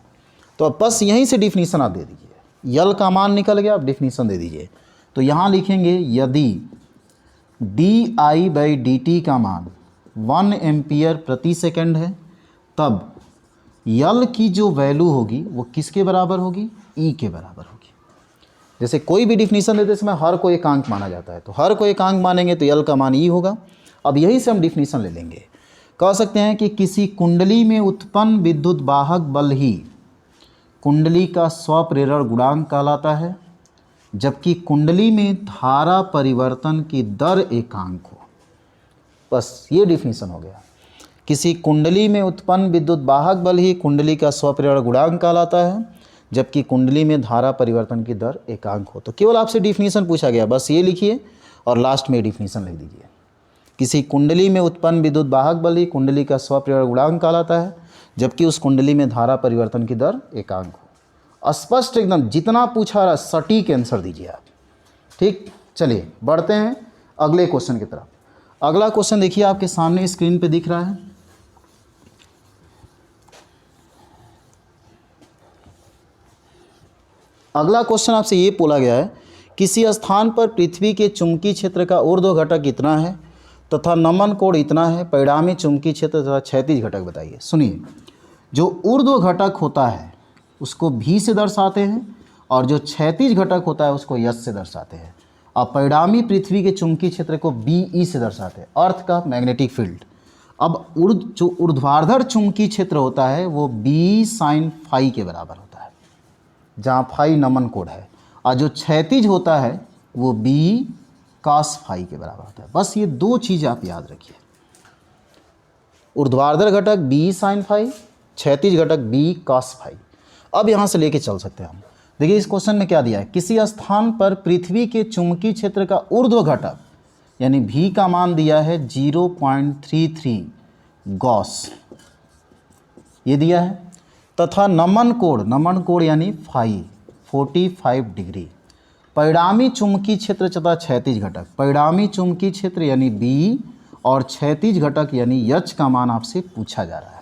तो अब बस यहीं से डिफिनीशन आप दे दीजिए। यल का मान निकल गया, आप डिफिनीशन दे दीजिए। तो यहाँ लिखेंगे यदि di/dt का मान 1 एम्पियर प्रति सेकंड है, तब यल की जो वैल्यू होगी वो किसके बराबर होगी, ई के बराबर होगी। जैसे कोई भी डिफिनीशन देते समय हर को एकांक माना जाता है, तो हर को एकांक मानेंगे तो यल का मान ई होगा। अब यहीं से हम डिफिनीशन ले लेंगे, कह सकते हैं कि किसी कुंडली में उत्पन्न विद्युत वाहक बल ही कुंडली का स्वप्रेरण गुणांक कहलाता है, जबकि कुंडली में धारा परिवर्तन की दर एकांक हो। बस ये डिफिनीशन हो गया, किसी कुंडली में उत्पन्न विद्युत वाहक बल ही कुंडली का स्वप्रेरण गुणांक कहलाता है, जबकि कुंडली में धारा परिवर्तन की दर एकांक हो। तो केवल आपसे डिफिनीशन पूछा गया, बस ये लिखिए और लास्ट में डिफिनीशन लिख दीजिए। किसी कुंडली में उत्पन्न विद्युत वाहक बल ही कुंडली का स्वप्रेरण गुणांक कहलाता है, जबकि उस कुंडली में धारा परिवर्तन की दर एकांक हो। स्पष्ट एकदम, जितना पूछा रहा सटीक आंसर दीजिए आप। ठीक, चलिए बढ़ते हैं अगले क्वेश्चन की तरफ। अगला क्वेश्चन देखिए आपके सामने स्क्रीन पे दिख रहा है। अगला क्वेश्चन आपसे ये बोला गया है, किसी स्थान पर पृथ्वी के चुंबकीय क्षेत्र का ऊर्ध्व घटक इतना है तथा नमन कोण इतना है, परिणामी चुंबकीय क्षेत्र तथा क्षैतिज घटक बताइए। सुनिए, जो ऊर्ध्व घटक होता है उसको V से दर्शाते हैं और जो क्षैतिज घटक होता है उसको S से दर्शाते हैं, और परिणामी पृथ्वी के चुंबकीय क्षेत्र को BE से दर्शाते हैं, अर्थ का मैग्नेटिक फील्ड। अब जो ऊर्ध्वाधर चुंबकीय क्षेत्र होता है वो B sin phi के बराबर होता है, जहाँ फाई नमन कोण है, और जो क्षैतिज होता है वो B cos phi के बराबर होता है। बस ये दो चीज़ आप याद रखिए, ऊर्ध्वाधर घटक B sin phi, क्षैतिज घटक B cos phi। अब यहाँ से लेके चल सकते हैं हम। देखिए इस क्वेश्चन में क्या दिया है, किसी स्थान पर पृथ्वी के चुंबकीय क्षेत्र का ऊर्ध्व घटक यानी V का मान दिया है 0.33 गॉस, ये दिया है, तथा नमन कोण यानी फाई 45 डिग्री, परिणामी चुंबकीय क्षेत्र तथा क्षैतिज घटक, परिणामी चुंबकीय क्षेत्र यानी बी और क्षैतिज घटक यानी एच का मान आपसे पूछा जा रहा है।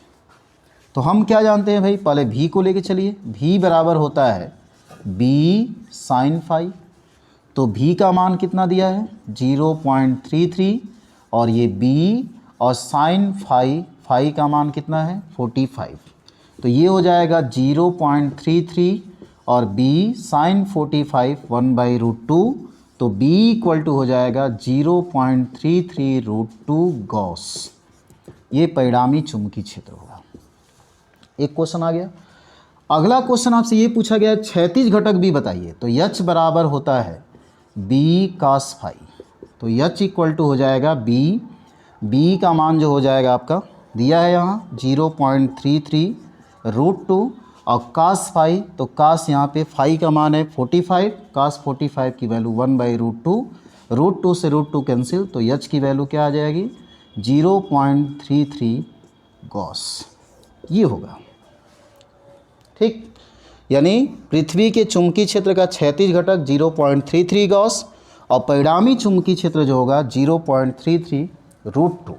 तो हम क्या जानते हैं भाई, पहले भी को लेके चलिए। भी बराबर होता है बी साइन फाई, तो भी का मान कितना दिया है 0.33 और ये बी और साइन फाई का मान कितना है 45, तो ये हो जाएगा 0.33 और b साइन 45 1/√2, तो b इक्वल टू हो जाएगा 0.33√2 गॉस। ये परिणामी चुंबकीय क्षेत्र होगा। एक क्वेश्चन आ गया। अगला क्वेश्चन आपसे ये पूछा गया क्षैतिज घटक भी बताइए, तो h बराबर होता है b cos फाई, तो h इक्वल टू हो जाएगा b का मान जो हो जाएगा आपका दिया है यहाँ 0.33√2 और cos फाई, तो cos यहाँ पे फाई का मान है 45, cos 45 की वैल्यू 1/√2, √2 से √2 कैंसिल, तो h की वैल्यू क्या आ जाएगी 0.33 गॉस। ये होगा ठीक। यानी पृथ्वी के चुंबकीय क्षेत्र का क्षैतिज घटक 0.33 गॉस और परिणामी चुंबकीय क्षेत्र जो होगा 0.33√2।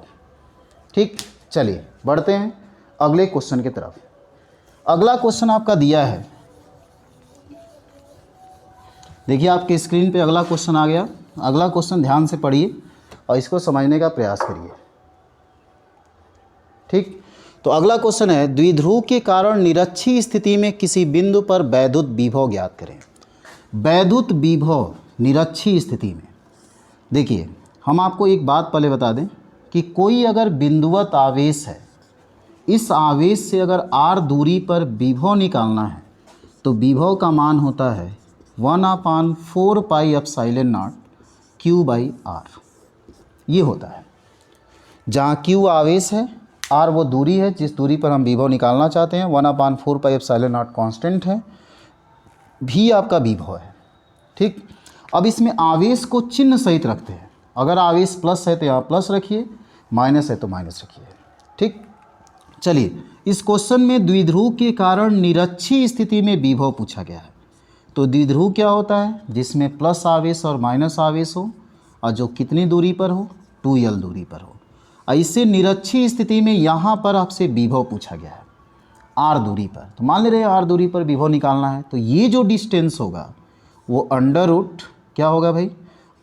ठीक, चलिए बढ़ते हैं अगले क्वेश्चन की तरफ। अगला क्वेश्चन आपका दिया है, देखिए आपके स्क्रीन पे अगला क्वेश्चन आ गया। अगला क्वेश्चन ध्यान से पढ़िए और इसको समझने का प्रयास करिए। ठीक, तो अगला क्वेश्चन है द्विध्रुव के कारण निरक्षीय स्थिति में किसी बिंदु पर वैद्युत विभव ज्ञात करें। वैद्युत विभव निरक्षीय स्थिति में, देखिए हम आपको एक बात पहले बता दें कि कोई अगर बिंदुवत आवेश है, इस आवेश से अगर r दूरी पर विभव निकालना है तो विभव का मान होता है 1/4πε0 q/r। ये होता है, जहाँ q आवेश है, r वो दूरी है जिस दूरी पर हम विभव निकालना चाहते हैं, 1/4πε0 कांस्टेंट है, भी आपका विभव है। ठीक, अब इसमें आवेश को चिन्ह सहित रखते हैं। अगर आवेश प्लस है तो यहाँ प्लस रखिए, माइनस है तो माइनस रखिए। ठीक, चलिए इस क्वेश्चन में द्विध्रुव के कारण निरक्षीय स्थिति में विभव पूछा गया है। तो द्विध्रुव क्या होता है, जिसमें प्लस आवेश और माइनस आवेश हो और जो कितनी दूरी पर हो 2l दूरी पर हो। इससे निरक्षीय स्थिति में यहाँ पर आपसे विभव पूछा गया है r दूरी पर। तो मान ले रहे हैं r दूरी पर विभव निकालना है, तो ये जो डिस्टेंस होगा वो अंडर रूट क्या होगा भाई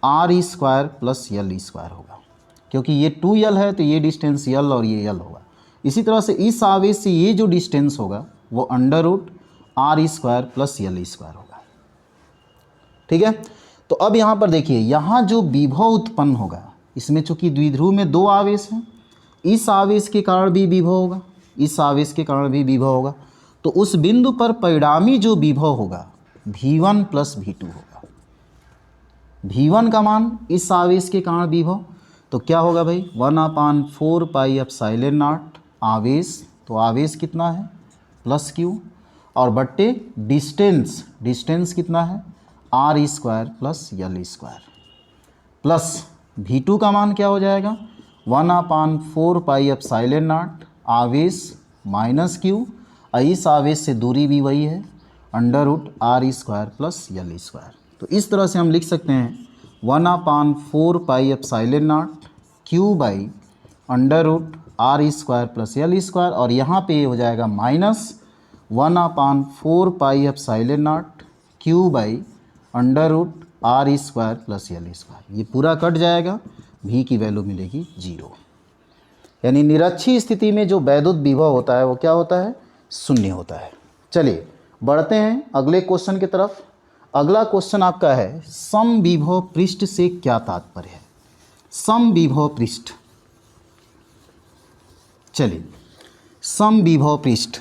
r² + l² होगा, क्योंकि ये 2l है तो ये डिस्टेंस l और ये l होगा। इसी तरह से इस आवेश से ये जो डिस्टेंस होगा वो अंडर रूट r² + l² होगा। ठीक है, तो अब यहाँ पर देखिए, यहाँ जो विभव उत्पन्न होगा, इसमें चूंकि द्विध्रुव में दो आवेश हैं, इस आवेश के कारण भी विभव होगा, इस आवेश के कारण भी विभव होगा, तो उस बिंदु पर परिणामी जो विभव होगा v1 + v2 होगा। v1 का मान इस आवेश के कारण विभव, तो क्या होगा भाई 1/4πε0 आवेश, तो आवेश कितना है +q और बट्टे डिस्टेंस कितना है r² + l² प्लस v2 का मान क्या हो जाएगा 1/4πε0 आवेश माइनस q, और इस आवेश से दूरी भी वही है अंडर रूट r² + l²। तो इस तरह से हम लिख सकते हैं 1/4πε0 q/√r² + l², और यहाँ पे हो जाएगा माइनस 1/4πε0 q/√r² + l²। ये पूरा कट जाएगा, v की वैल्यू मिलेगी 0। यानी निरक्षीय स्थिति में जो वैद्युत विभव होता है वो क्या होता है, शून्य होता है। चलिए बढ़ते हैं अगले क्वेश्चन की तरफ। अगला क्वेश्चन आपका है समविभव पृष्ठ से क्या तात्पर्य है। समविभव पृष्ठ, चलिए समविभव पृष्ठ,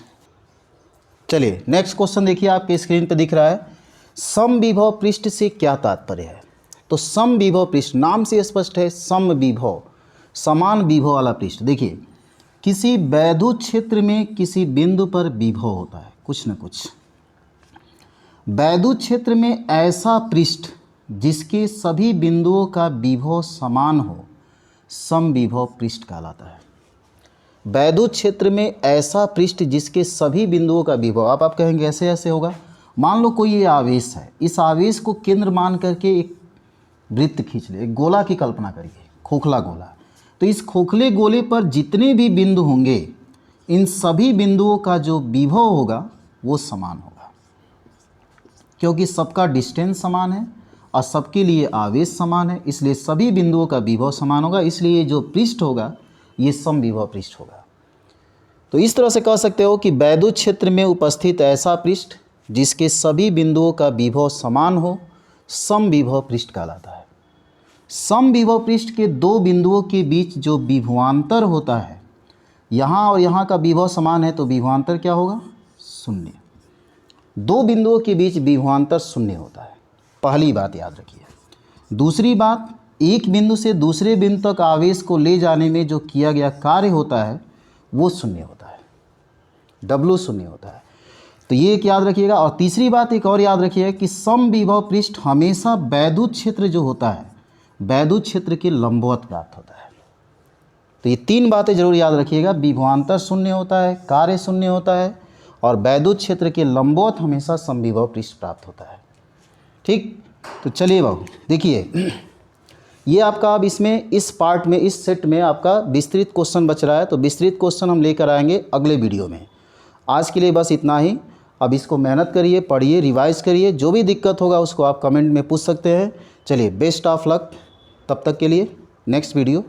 चलिए नेक्स्ट क्वेश्चन देखिए आपके स्क्रीन पे दिख रहा है। समविभव पृष्ठ से क्या तात्पर्य है। तो समविभव पृष्ठ नाम से स्पष्ट है, समविभव समान विभव वाला पृष्ठ। देखिए किसी वैद्युत क्षेत्र में किसी बिंदु पर विभव होता है कुछ न कुछ। वैद्युत क्षेत्र में ऐसा पृष्ठ जिसके सभी बिंदुओं का विभव समान हो समविभव पृष्ठ कहलाता है। वैद्युत क्षेत्र में ऐसा पृष्ठ जिसके सभी बिंदुओं का विभव, आप कहेंगे ऐसे ऐसे होगा, मान लो कोई ये आवेश है, इस आवेश को केंद्र मान करके एक वृत्त खींच ले, एक गोला की कल्पना करिए, खोखला गोला। तो इस खोखले गोले पर जितने भी बिंदु होंगे, इन सभी बिंदुओं का जो विभव होगा वो समान होगा, क्योंकि सबका डिस्टेंस समान है और सबके लिए आवेश समान है, इसलिए सभी बिंदुओं का विभव समान होगा। इसलिए जो पृष्ठ होगा ये समविभव पृष्ठ होगा। तो इस तरह से कह सकते हो कि वैद्युत क्षेत्र में उपस्थित ऐसा पृष्ठ जिसके सभी बिंदुओं का विभव समान हो, समविभव पृष्ठ कहलाता है। समविभव पृष्ठ के दो बिंदुओं के बीच जो विभवांतर होता है, यहाँ और यहाँ का विभव समान है तो विभवांतर क्या होगा? शून्य। दो बिंदुओं के बीच विभवांतर शून्य होता है, पहली बात याद रखिए। दूसरी बात, एक बिंदु से दूसरे बिंदु तक आवेश को ले जाने में जो किया गया कार्य होता है वो शून्य होता है, W शून्य होता है। तो ये एक याद रखिएगा। और तीसरी बात एक और याद रखिएगा कि समविभव पृष्ठ हमेशा वैद्युत क्षेत्र जो होता है, वैद्युत क्षेत्र के लंबवत प्राप्त होता है। तो ये तीन बातें जरूर याद रखिएगा, विभवांतर शून्य होता है, कार्य शून्य होता है और वैद्युत क्षेत्र के लंबवत हमेशा समविभव पृष्ठ प्राप्त होता है। ठीक, तो चलिए बाबू देखिए, ये आपका अब इसमें इस पार्ट में, इस सेट में आपका विस्तृत क्वेश्चन बच रहा है। तो विस्तृत क्वेश्चन हम लेकर आएंगे अगले वीडियो में। आज के लिए बस इतना ही। अब इसको मेहनत करिए, पढ़िए, रिवाइज करिए। जो भी दिक्कत होगा उसको आप कमेंट में पूछ सकते हैं। चलिए, बेस्ट ऑफ लक तब तक के लिए। Next video.